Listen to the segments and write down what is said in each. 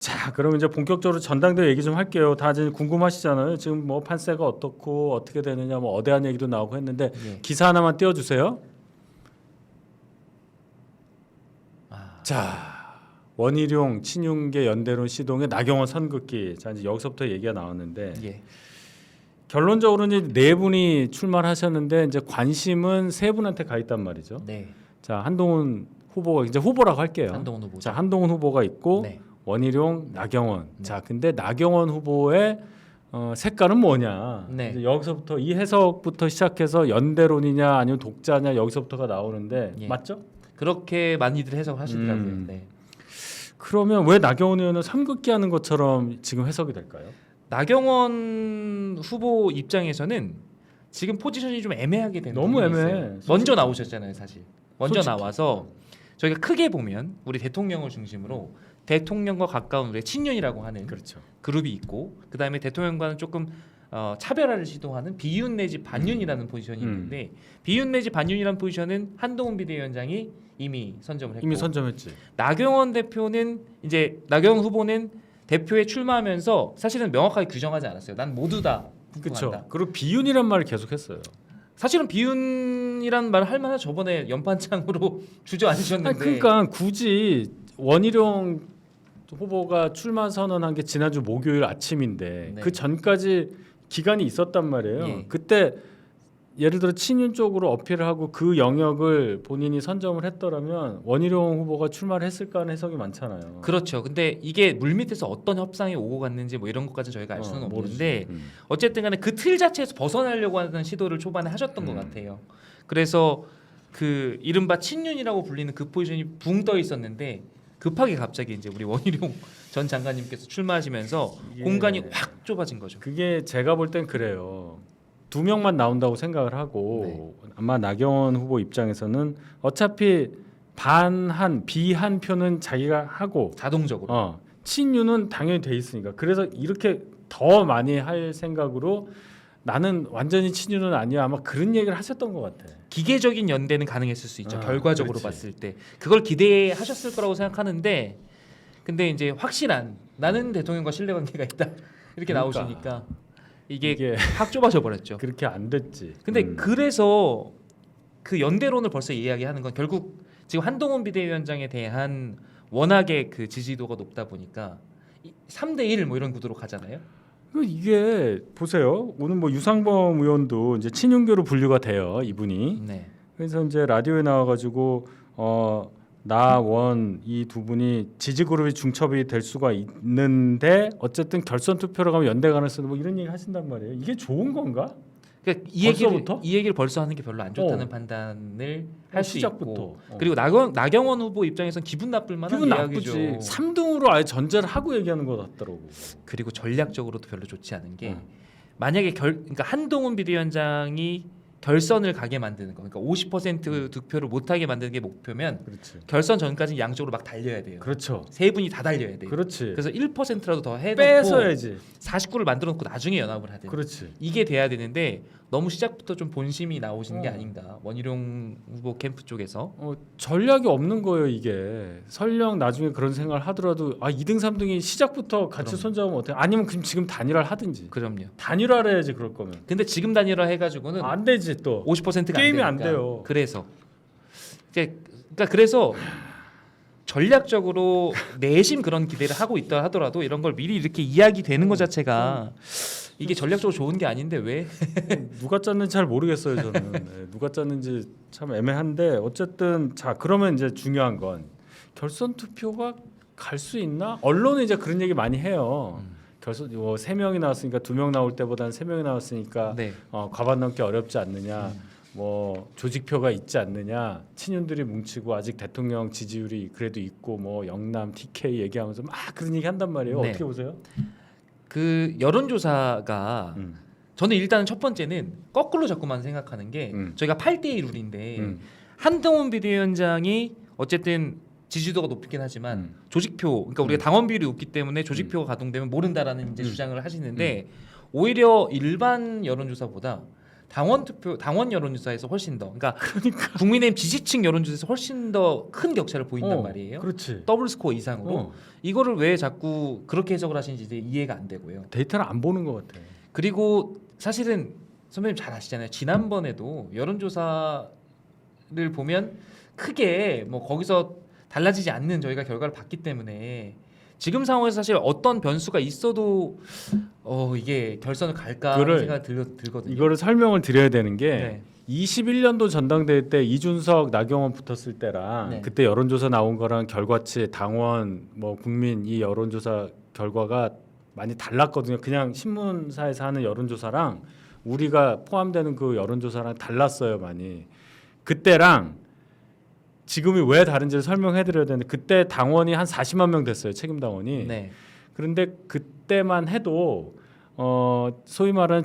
자, 그럼 이제 본격적으로 전당대회 얘기 좀 할게요. 다 이제 궁금하시잖아요. 지금 뭐 판세가 어떻고 어떻게 되느냐, 뭐 어대한 얘기도 나오고 했는데 예. 기사 하나만 띄워주세요. 아, 자, 원희룡, 친윤계 연대론 시동의 나경원 선긋기. 자, 이제 여기서부터 얘기가 나왔는데 예. 결론적으로는 네 분이 출마하셨는데 이제 관심은 세 분한테 가 있단 말이죠. 네. 자, 한동훈 후보가 이제 후보라고 할게요. 한동훈 후보. 자, 한동훈 후보가 있고 네. 원희룡, 나경원. 네. 자, 근데 나경원 후보의 색깔은 뭐냐? 네. 이제 여기서부터 이 해석부터 시작해서 연대론이냐 아니면 독자냐 여기서부터가 나오는데 예. 맞죠? 그렇게 많이들 해석을 하시더라고요. 네. 그러면 왜 나경원 의원은 선긋기 하는 것처럼 지금 해석이 될까요? 나경원 후보 입장에서는 지금 포지션이 좀 애매하게 되는 너무 부분이 애매해, 있어요. 솔직히. 먼저 나오셨잖아요, 사실. 먼저 솔직히. 나와서 저희가 크게 보면 우리 대통령을 중심으로 대통령과 가까운 우리 친윤이라고 하는 그렇죠. 그룹이 있고, 그 다음에 대통령과는 조금 차별화를 시도하는 비윤 내지 반윤이라는 포지션이 있는데, 비윤 내지 반윤이라는 포지션은 한동훈 비대위원장이 이미 선점을 했고, 이미 선점했지. 나경원 대표는 이제 나경원 후보는 대표에 출마하면서 사실은 명확하게 규정하지 않았어요. 난 모두 다 그렇죠. 후보한다. 그리고 비윤이란 말을 계속했어요. 사실은 비윤이란 말을 할 만한 저번에 연판장으로 주저앉으셨는데. 그러니까 굳이 원희룡 후보가 출마 선언한 게 지난주 목요일 아침인데 네. 그 전까지 기간이 있었단 말이에요. 예. 그때 예를 들어 친윤 쪽으로 어필을 하고 그 영역을 본인이 선점을 했더라면 원희룡 후보가 출마를 했을까 하는 해석이 많잖아요. 그렇죠. 근데 이게 물밑에서 어떤 협상이 오고 갔는지 뭐 이런 것까지 저희가 알 수는 없는데, 어쨌든 간에 그 틀 자체에서 벗어나려고 하는 시도를 초반에 하셨던 것 같아요. 그래서 그 이른바 친윤이라고 불리는 그 포지션이 붕 떠 있었는데 급하게 갑자기 이제 우리 원희룡 전 장관님께서 출마하시면서 이게- 공간이 확 좁아진 거죠. 그게 제가 볼 땐 그래요. 두 명만 나온다고 생각을 하고 아마 나경원 후보 입장에서는 어차피 반한 비한 표는 자기가 하고 자동적으로. 친윤은 당연히 돼 있으니까 그래서 이렇게 더 많이 할 생각으로 나는 완전히 친윤은 아니야 아마 그런 얘기를 하셨던 것 같아. 기계적인 연대는 가능했을 수 있죠. 결과적으로 그렇지. 봤을 때 그걸 기대하셨을 거라고 생각하는데, 근데 이제 확실한 나는 대통령과 신뢰관계가 있다 이렇게 그러니까. 나오시니까 이게 이게 확 좁아져 버렸죠. 그렇게 안 됐지. 근데 그래서 그 연대론을 벌써 이야기하는 건 결국 지금 한동훈 비대위원장에 대한 워낙에 그 지지도가 높다 보니까 3대 1 뭐 이런 구도로 가잖아요. 이게 보세요. 오늘 뭐 유상범 의원도 이제 친윤계로 분류가 돼요. 이분이. 네. 그래서 이제 라디오에 나와가지고 나원 이 두 분이 지지 그룹이 중첩이 될 수가 있는데 어쨌든 결선 투표로 가면 연대 가능성 뭐 이런 얘기 하신단 말이에요. 이게 좋은 건가? 그러니까 벌써부터? 이 얘기를 벌써 하는 게 별로 안 좋다는 판단을 할 수 시작부터. 있고, 그리고 나경원 후보 입장에선 기분 나쁠 만한 기분 이야기죠. 나쁘지. 3등으로 아예 전제를 하고 얘기하는 것 같더라고. 그리고 전략적으로도 별로 좋지 않은 게 만약에 그러니까 한동훈 비대위원장이 결선을 가게 만드는 거, 그러니까 50% 득표를 못하게 만드는 게 목표면 그렇지. 결선 전까지 양쪽으로 막 달려야 돼요. 그렇죠. 세 분이 다 달려야 돼요. 그렇지. 그래서 1%라도 더 해놓고 뺏어야지. 49를 만들어 놓고 나중에 연합을 하든 그렇지. 이게 돼야 되는데 너무 시작부터 좀 본심이 나오시는 게 어. 아닌가, 원희룡 후보 캠프 쪽에서. 전략이 없는 거예요 이게. 설령 나중에 그런 생각을 하더라도 2등 3등이 시작부터 같이 그럼요. 손잡으면 어때? 아니면 그럼 지금 단일화를 하든지. 그럼요. 단일화를 해야지 그럴 거면. 근데 지금 단일화 해가지고는 안 되지 또. 50%가 게임이 안 안 되니까. 돼요. 그래서 그러니까 그래서 전략적으로 내심 그런 기대를 하고 있다 하더라도 이런 걸 미리 이렇게 이야기되는 것 자체가 이게 전략적으로 좋은 게 아닌데 왜? 누가 짰는지 잘 모르겠어요 저는. 네, 누가 짰는지 참 애매한데 어쨌든 자 그러면 이제 중요한 건 결선 투표가 갈 수 있나? 언론은 이제 그런 얘기 많이 해요. 결선 3명이 나왔으니까 2명 나올 때보다는 3명이 나왔으니까 네. 과반 넘기 어렵지 않느냐. 뭐 조직표가 있지 않느냐. 친윤들이 뭉치고 아직 대통령 지지율이 그래도 있고 뭐 영남 TK 얘기하면서 막 그런 얘기 한단 말이에요. 네. 어떻게 보세요? 그 여론조사가 저는 일단은 첫 번째는 거꾸로 자꾸만 생각하는 게 저희가 8대1 룰인데 한동훈 비대위원장이 어쨌든 지지도가 높긴 하지만 조직표, 그러니까 우리가 당원 비율이 높기 때문에 조직표가 가동되면 모른다라는 이제 주장을 하시는데 오히려 일반 여론조사보다 당원 여론조사에서 훨씬 더 그러니까 국민의힘 지지층 여론조사에서 훨씬 더 큰 격차를 보인단 말이에요. 그렇지. 더블 스코어 이상으로. 이거를 왜 자꾸 그렇게 해석을 하시는지 이제 이해가 안 되고요. 데이터를 안 보는 것 같아. 그리고 사실은 선배님 잘 아시잖아요. 지난번에도 여론조사를 보면 크게 뭐 거기서 달라지지 않는 저희가 결과를 봤기 때문에 지금 상황에서 사실 어떤 변수가 있어도 이게 결선을 갈까 하는 생각이 들거든요. 이거를 설명을 드려야 되는 게 네. 21년도 전당대회 때 이준석, 나경원 붙었을 때랑 네. 그때 여론조사 나온 거랑 결과치, 당원, 뭐 국민 이 여론조사 결과가 많이 달랐거든요. 그냥 신문사에서 하는 여론조사랑 우리가 포함되는 그 여론조사랑 달랐어요, 많이. 그때랑 지금이 왜 다른지를 설명해드려야 되는데 그때 당원이 한 40만 명 됐어요, 책임 당원이. 네. 그런데 그때만 해도 소위 말하는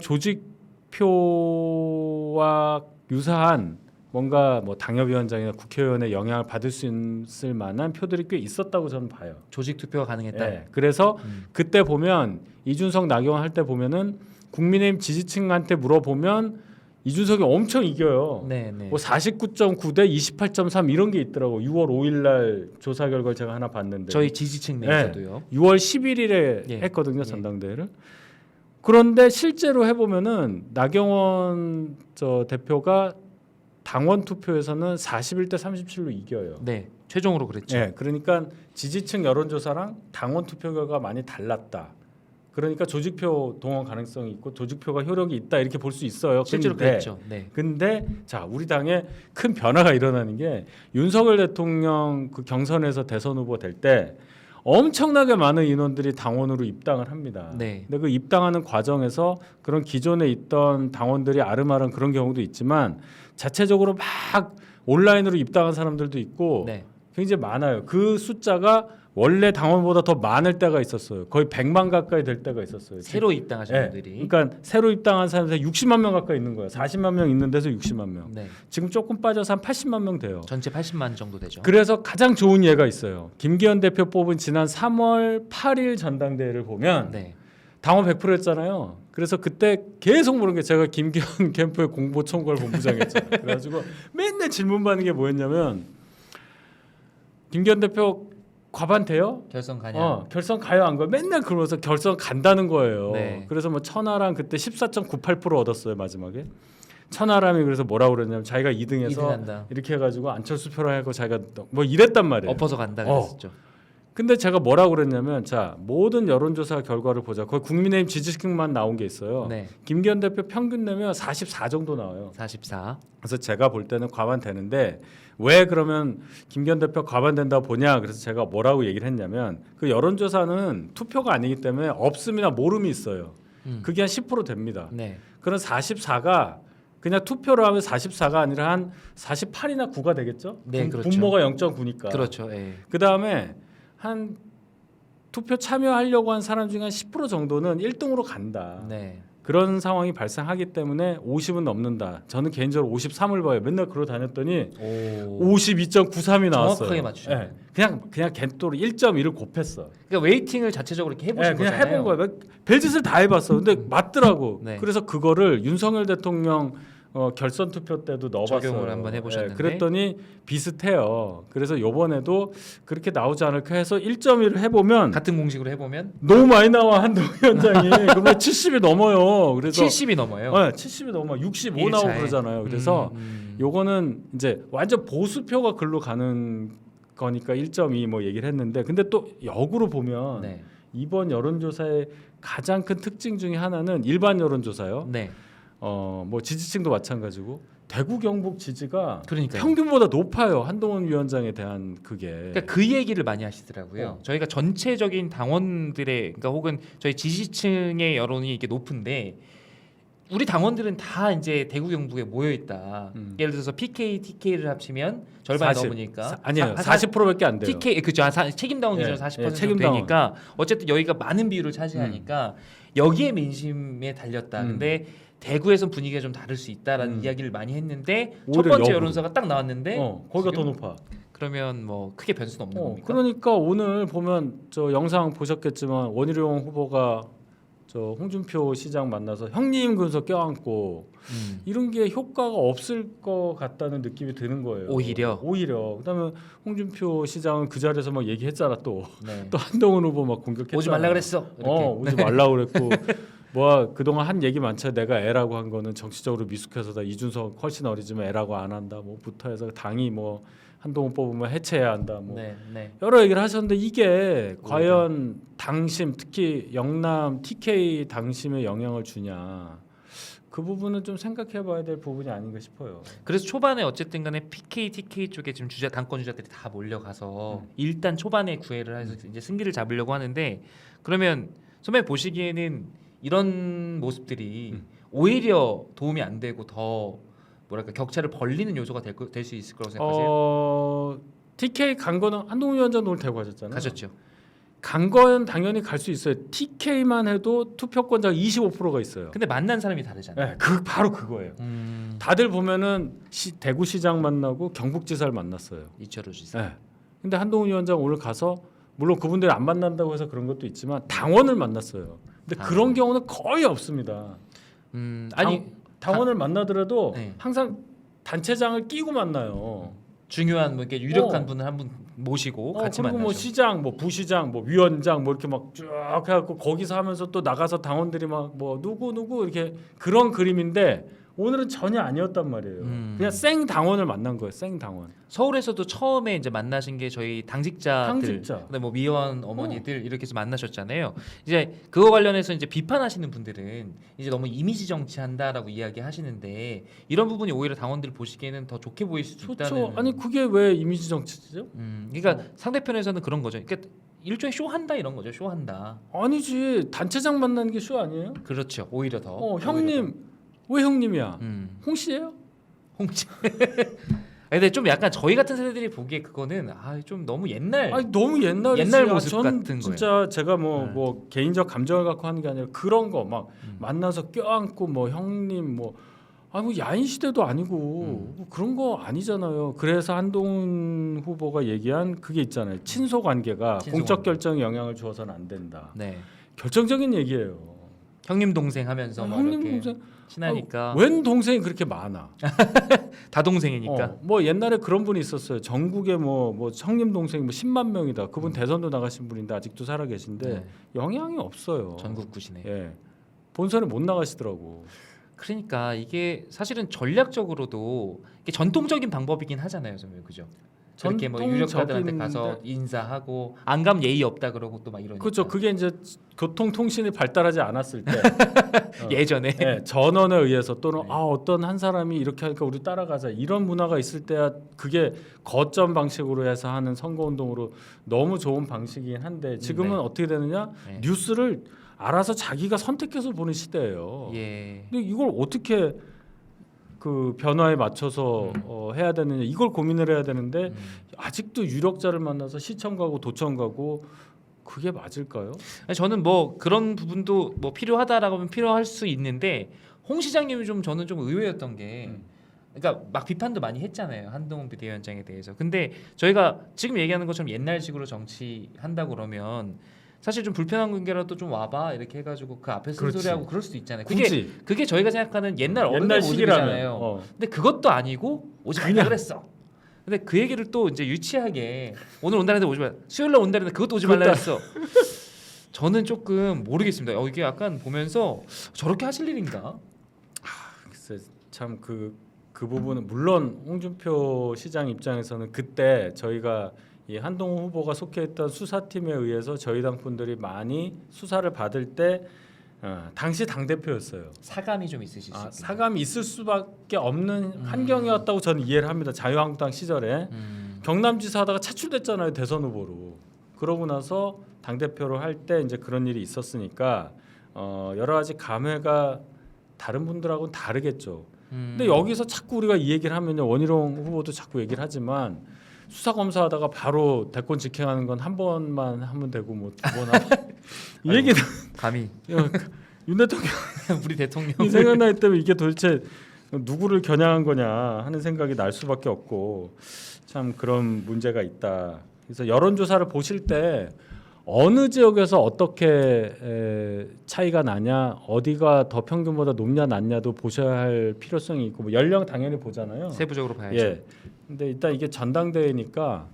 조직표와 유사한 뭔가 뭐 당협위원장이나 국회의원의 영향을 받을 수 있을 만한 표들이 꽤 있었다고 저는 봐요. 조직 투표가 가능했다. 네. 그래서 그때 보면 이준석, 나경원 할 때 보면은 국민의힘 지지층한테 물어보면 이준석이 엄청 이겨요. 네, 네. 뭐 49.9 대 28.3 이런 게 있더라고. 6월 5일 날 조사 결과를 제가 하나 봤는데. 저희 지지층 내에서도요. 6월 11일에 예. 했거든요, 전당대회를. 그런데 실제로 해보면은 나경원 대표가 당원 투표에서는 41대 37로 이겨요. 네, 최종으로 그랬죠. 네, 그러니까 지지층 여론조사랑 당원 투표 결과가 많이 달랐다. 그러니까 조직표 동원 가능성이 있고 조직표가 효력이 있다 이렇게 볼 수 있어요. 실제로 그랬죠. 네. 근데 자 우리 당에 큰 변화가 일어나는 게 윤석열 대통령 그 경선에서 대선 후보 될 때 엄청나게 많은 인원들이 당원으로 입당을 합니다. 네. 근데 그 입당하는 과정에서 그런 기존에 있던 당원들이 아름아름 그런 경우도 있지만 자체적으로 막 온라인으로 입당한 사람들도 있고 네. 굉장히 많아요. 그 숫자가 원래 당원보다 더 많을 때가 있었어요. 거의 100만 가까이 될 때가 있었어요. 새로 입당하신 네. 분들이. 그러니까 새로 입당한 사람들 60만 명 가까이 있는 거예요. 40만 명 있는 데서 60만 명. 네. 지금 조금 빠져서 한 80만 명 돼요. 전체 80만 정도 되죠. 그래서 가장 좋은 예가 있어요. 김기현 대표 뽑은 지난 3월 8일 전당대회를 보면 네. 당원 100%였잖아요. 그래서 그때 계속 물은 게 제가 김기현 캠프의 공보총괄 본부장이었잖아요. 그래가지고 맨날 질문 받는 게 뭐였냐면 김기현 대표 과반 돼요? 결선 가냐? 결선 가요 안 가요? 맨날 그러면서 결선 간다는 거예요. 네. 그래서 뭐 천하람 그때 14.98% 얻었어요 마지막에. 천하람이 그래서 뭐라고 그랬냐면 자기가 2등해서 2등한다. 이렇게 해가지고 안철수 표를 하고 자기가 뭐 이랬단 말이에요. 엎어서 간다 그랬었죠. 근데 제가 뭐라고 그랬냐면 자 모든 여론조사 결과를 보자. 거기 국민의힘 지지층만 나온 게 있어요. 네. 김기현 대표 평균 내면 44 정도 나와요. 44. 그래서 제가 볼 때는 과반 되는데 왜 그러면 김기현 대표 과반 된다고 보냐? 그래서 제가 뭐라고 얘기를 했냐면 그 여론조사는 투표가 아니기 때문에 없음이나 모름이 있어요. 그게 한 10% 됩니다. 네. 그런 44가 그냥 투표를 하면 44가 아니라 한 48이나 9가 되겠죠? 네, 그렇죠. 분모가 0.9니까. 그렇죠. 예. 그 다음에 한 투표 참여하려고 한 사람 중에 한 10% 정도는 1등으로 간다. 네. 그런 상황이 발생하기 때문에 50은 넘는다. 저는 개인적으로 53을 봐요. 맨날 그러고 다녔더니 오. 52.93이 나왔어요. 정확하게 맞추셨네요. 그냥 겐토로 1.1을 곱했어. 그러니까 웨이팅을 자체적으로 이렇게 해보신 그냥 거잖아요. 해본 거야. 별짓을 다 해봤어. 근데 맞더라고. 네. 그래서 그거를 윤석열 대통령 결선 투표 때도 넣어봤어요. 적용을 한번 해보셨는데. 그랬더니 비슷해요. 그래서 이번에도 그렇게 나오지 않을까 해서 1.1을 해보면 같은 공식으로 해보면 너무 많이 나와 한동훈 위원장이. 그러면 70이 넘어요. 그래서 70이 넘어요. 70이 넘어. 65 나오고 일차에. 그러잖아요. 그래서 요거는 이제 완전 보수표가 글로 가는 거니까 1.2 뭐 얘기를 했는데 근데 또 역으로 보면 네. 이번 여론조사의 가장 큰 특징 중에 하나는 일반 여론조사요. 네. 뭐 지지층도 마찬가지고 대구 경북 지지가 그러니까요. 평균보다 높아요. 한동훈 위원장에 대한 그게. 그러니까 그 얘기를 많이 하시더라고요. 저희가 전체적인 당원들의 그러니까 혹은 저희 지지층의 여론이 이게 높은데 우리 당원들은 다 이제 대구 경북에 모여 있다. 예를 들어서 PK, TK를 합치면 절반 40, 넘으니까 아니에요. 40%밖에 안 돼요. TK 그죠? 책임 당원 기준 40% 책임 되니까 어쨌든 여기가 많은 비율을 차지하니까 여기에 민심에 달렸다. 근데 대구에선 분위기가 좀 다를 수 있다라는 이야기를 많이 했는데 첫 오히려 번째 역으로. 여론조사가 딱 나왔는데 거기가 지금 더 높아. 그러면 뭐 크게 변수는 없는 겁니까? 그러니까 오늘 보면 저 영상 보셨겠지만 원희룡 후보가 저 홍준표 시장 만나서 형님 그래서 껴안고 이런 게 효과가 없을 것 같다는 느낌이 드는 거예요. 오히려. 그다음에 홍준표 시장은 그 자리에서 막 얘기했잖아 또. 네. 또 한동훈 후보 막 공격했잖아. 오지 말라 그랬어. 이렇게. 오지 말라 그랬고 뭐 그동안 한 얘기 많죠. 내가 애라고 한 거는 정치적으로 미숙해서 다 이준석 훨씬 어리지만 애라고 안 한다. 뭐부터 해서 당이 뭐 한동훈 뽑으면 해체해야 한다. 뭐 네, 네. 여러 얘기를 하셨는데 이게 과연 당심 특히 영남 TK 당심에 영향을 주냐 그 부분은 좀 생각해봐야 될 부분이 아닌가 싶어요. 그래서 초반에 어쨌든 간에 PK, TK 쪽에 지금 당권 주자들이 다 몰려가서 일단 초반에 구애를 해서 이제 승기를 잡으려고 하는데 그러면 선배님 보시기에는 이런 모습들이 오히려 도움이 안 되고 더 뭐랄까 격차를 벌리는 요소가 될 수 있을 거라고 생각하세요? TK 간 거는 한동훈 위원장 오늘 대구 하셨잖아요. 가셨죠. 간 건 당연히 갈 수 있어요. TK만 해도 투표권자가 25%가 있어요. 근데 만난 사람이 다르잖아요. 네, 바로 그거예요. 다들 보면은 대구시장 만나고 경북지사를 만났어요. 이철우 지사. 네. 근데 한동훈 위원장 오늘 가서 물론 그분들이 안 만난다고 해서 그런 것도 있지만 당원을 만났어요. 근데 그런 경우는 거의 없습니다. 아니 당원을 만나더라도 네. 항상 단체장을 끼고 만나요. 중요한 뭐 이렇게 유력한 분을 한 분 모시고 같이 그리고 만나죠. 뭐 시장, 뭐 부시장, 뭐 위원장 뭐 이렇게 막 쭉 해갖고 거기서 하면서 또 나가서 당원들이 막 뭐 누구 이렇게 그런 그림인데 오늘은 전혀 아니었단 말이에요. 그냥 생 당원을 만난 거예요. 생 당원. 서울에서도 처음에 이제 만나신 게 저희 당직자들, 당직자. 그다음에 뭐 미원 어머니들 이렇게 해서 만나셨잖아요. 이제 그거 관련해서 이제 비판하시는 분들은 이제 너무 이미지 정치한다라고 이야기하시는데 이런 부분이 오히려 당원들 보시기에는 더 좋게 보일 수도 좋죠. 있다는. 아니 그게 왜 이미지 정치죠? 그러니까 상대편에서는 그런 거죠. 그러니까 일종의 쇼한다 이런 거죠. 쇼한다. 아니지 단체장 만나는 게 쇼 아니에요? 그렇죠. 오히려 더. 형님 왜 형님이야? 홍 씨예요? 홍치. 근데 좀 약간 저희 같은 세대들이 보기에 그거는 좀 너무 옛날. 아니 너무 옛날이지. 옛날 모습 저는 같은 진짜 제가 네. 뭐 개인적 감정을 갖고 하는 게 아니라 그런 거 막 만나서 껴안고 뭐 형님 뭐 야인 시대도 아니고 뭐 그런 거 아니잖아요. 그래서 한동훈 후보가 얘기한 그게 있잖아요. 친소 관계가 공적 결정에 영향을 주어서는 안 된다. 네. 결정적인 얘기예요. 형님 동생 하면서 막 형님 이렇게 동생 친하니까. 웬 동생이 그렇게 많아? 다 동생이니까. 뭐 옛날에 그런 분이 있었어요. 전국에 뭐 형님 동생 뭐 10만 명이다. 그분 대선도 나가신 분인데 아직도 살아 계신데 네. 영향이 없어요. 전국구시네. 예. 본선에 못 나가시더라고. 그러니까 이게 사실은 전략적으로도 이게 전통적인 방법이긴 하잖아요, 선생님. 그죠? 저렇게 뭐 유력자들한테 가서 인사하고 안 가면 예의 없다 그러고 또 막 이러니까. 그렇죠. 그게 이제 교통통신이 발달하지 않았을 때 예전에 전원에 의해서 또는 네. 어떤 한 사람이 이렇게 하니까 우리 따라가자 이런 문화가 있을 때야 그게 거점 방식으로 해서 하는 선거운동으로 너무 좋은 방식이긴 한데 지금은 네. 어떻게 되느냐 네. 뉴스를 알아서 자기가 선택해서 보는 시대예요. 예. 근데 이걸 어떻게 그 변화에 맞춰서 해야 되느냐 이걸 고민을 해야 되는데 아직도 유력자를 만나서 시청 가고 도청 가고 그게 맞을까요? 아니, 저는 뭐 그런 부분도 뭐 필요하다라고 하면 필요할 수 있는데 홍 시장님이 저는 좀 의외였던 게 그러니까 막 비판도 많이 했잖아요. 한동훈 비대위원장에 대해서. 근데 저희가 지금 얘기하는 것처럼 옛날식으로 정치한다고 그러면 사실 좀 불편한 관계라도 좀 와봐 이렇게 해가지고 그 앞에 쓴소리하고 그럴 수도 있잖아요. 그게 저희가 생각하는 옛날 어른의 모습이잖아요. 근데 그것도 아니고 오지 말라 그랬어. 근데 그 얘기를 또 이제 유치하게 오늘 온다는데 오지 말, 수요일날 온다는데 그것도 오지 말라 그랬어. 저는 조금 모르겠습니다. 이게 약간 보면서 저렇게 하실 일인가? 글쎄 참 그 부분은 물론 홍준표 시장 입장에서는 그때 저희가 이 한동훈 후보가 속해있던 수사팀에 의해서 저희 당 분들이 많이 수사를 받을 때 당시 당 대표였어요. 사감이 좀 있으실 수 있겠네요. 사감이 있을 수밖에 없는 환경이었다고 저는 이해를 합니다. 자유한국당 시절에 경남지사 하다가 차출됐잖아요 대선 후보로. 그러고 나서 당 대표로 할 때 이제 그런 일이 있었으니까 여러 가지 감회가 다른 분들하고는 다르겠죠. 근데 여기서 자꾸 우리가 이 얘기를 하면요 원희룡 후보도 자꾸 얘기를 하지만. 수사 검사하다가 바로 대권 직행하는 건 한 번만 하면 되고 뭐 두 번 하면 이 얘기는 감히 윤 대통령 우리 대통령 이 생각나기 때문에 이게 도대체 누구를 겨냥한 거냐 하는 생각이 날 수밖에 없고 참 그런 문제가 있다. 그래서 여론조사를 보실 때 어느 지역에서 어떻게 차이가 나냐, 어디가 더 평균보다 높냐 낮냐도 보셔야 할 필요성이 있고, 뭐 연령 당연히 보잖아요. 세부적으로 봐야죠. 예. 근데 일단 이게 전당대회니까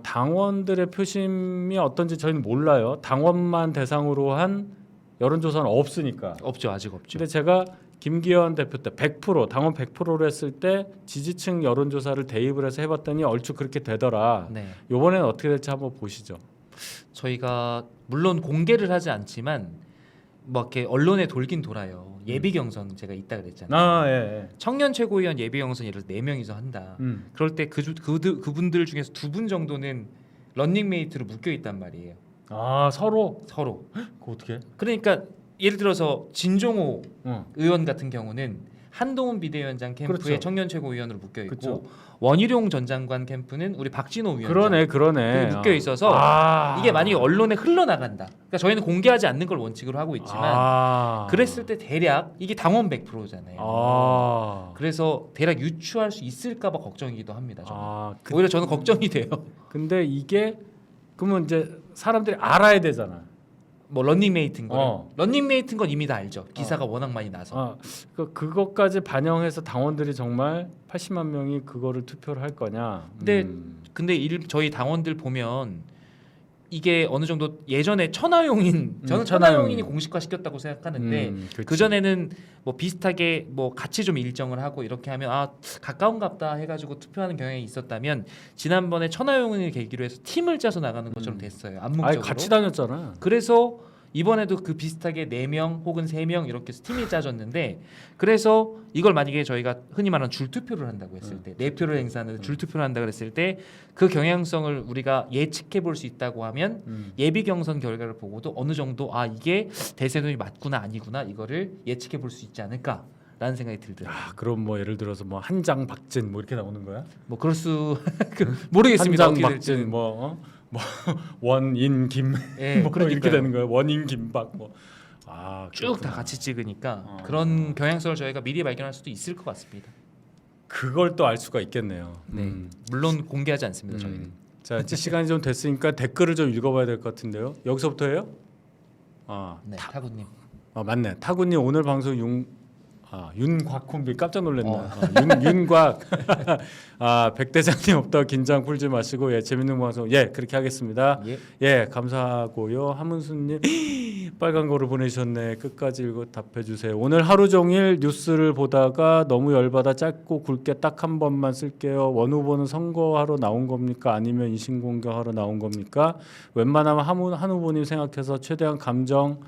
당원들의 표심이 어떤지 저희는 몰라요. 당원만 대상으로 한 여론조사는 없으니까. 없죠, 아직 없죠. 근데 제가 김기현 대표 때 100% 당원 100%로 했을 때 지지층 여론조사를 대입을 해서 해봤더니 얼추 그렇게 되더라. 네. 이번에는 어떻게 될지 한번 보시죠. 저희가 물론 공개를 하지 않지만 뭐 이렇게 언론에 돌긴 돌아요. 예비 경선 제가 있다 그랬잖아요. 아, 예. 청년 최고위원 예비 경선 예를 들어 4명이서 한다. 그럴 때 그분들 중에서 2분 정도는 런닝메이트로 묶여 있단 말이에요. 아, 서로. 그거 어떻게? 그러니까 예를 들어서 진종호 어. 의원 같은 경우는 한동훈 비대위원장 캠프에 그렇죠. 청년 최고위원으로 묶여 있고 그렇죠. 원희룡 전 장관 캠프는 우리 박진호 위원장 그러네. 그 묶여 있어서 이게 만약에 언론에 흘러나간다. 그러니까 저희는 공개하지 않는 걸 원칙으로 하고 있지만 그랬을 때 대략 이게 당원 100%잖아요. 그래서 대략 유추할 수 있을까봐 걱정이기도 합니다. 저는. 오히려 저는 걱정이 돼요. 근데 이게 그러면 이제 사람들이 알아야 되잖아. 뭐 런닝메이트인 거. 런닝메이트인 건 이미 다 알죠. 기사가 워낙 많이 나서. 그것까지 반영해서 당원들이 정말 80만 명이 그거를 투표를 할 거냐. 근데 저희 당원들 보면 이게 어느 정도 예전에 천하용인 저는 천하용인이 공식화 시켰다고 생각하는데 그 전에는 뭐 비슷하게 뭐 같이 좀 일정을 하고 이렇게 하면 가까운갑다 해가지고 투표하는 경향이 있었다면 지난번에 천하용인을 계기로 해서 팀을 짜서 나가는 것처럼 됐어요. 암묵적으로. 같이 다녔잖아. 그래서 이번에도 그 비슷하게 4명 혹은 3명 이렇게 해서 팀이 짜졌는데 그래서 이걸 만약에 저희가 흔히 말하는 줄투표를 한다고 했을 때 내표를 행사하는 줄투표를 한다고 했을 때 그 경향성을 우리가 예측해 볼 수 있다고 하면 예비 경선 결과를 보고도 어느 정도 이게 대세론이 맞구나 아니구나 이거를 예측해 볼 수 있지 않을까라는 생각이 들더라고요. 그럼 뭐 예를 들어서 뭐 한장 박진 뭐 이렇게 나오는 거야? 뭐 그럴 수 모르겠습니다. 한장 박진 뭐 원인 김 뭐 이렇게 되는 거예요. 원인 김박 뭐. 쭉 다 같이 찍으니까 그런 경향성을 저희가 미리 발견할 수도 있을 것 같습니다. 그걸 또 알 수가 있겠네요. 네. 물론 공개하지 않습니다. 저희는. 자, 이제 시간이 좀 됐으니까 댓글을 좀 읽어봐야 될 것 같은데요. 여기서부터 해요? 네, 타구님. 맞네. 타구님 오늘 방송 윤곽콤비 깜짝 놀랐네. 윤곽. 백 대장님 없다 긴장 풀지 마시고 재밌는 방송 그렇게 하겠습니다. 감사하고요. 하문수님 빨간 거를 보내셨네. 끝까지 읽어 답해 주세요. 오늘 하루 종일 뉴스를 보다가 너무 열받아 짧고 굵게 딱 한 번만 쓸게요. 원 후보는 선거하러 나온 겁니까? 아니면 인신공격하러 나온 겁니까? 웬만하면 한 후보님 생각해서 최대한 감정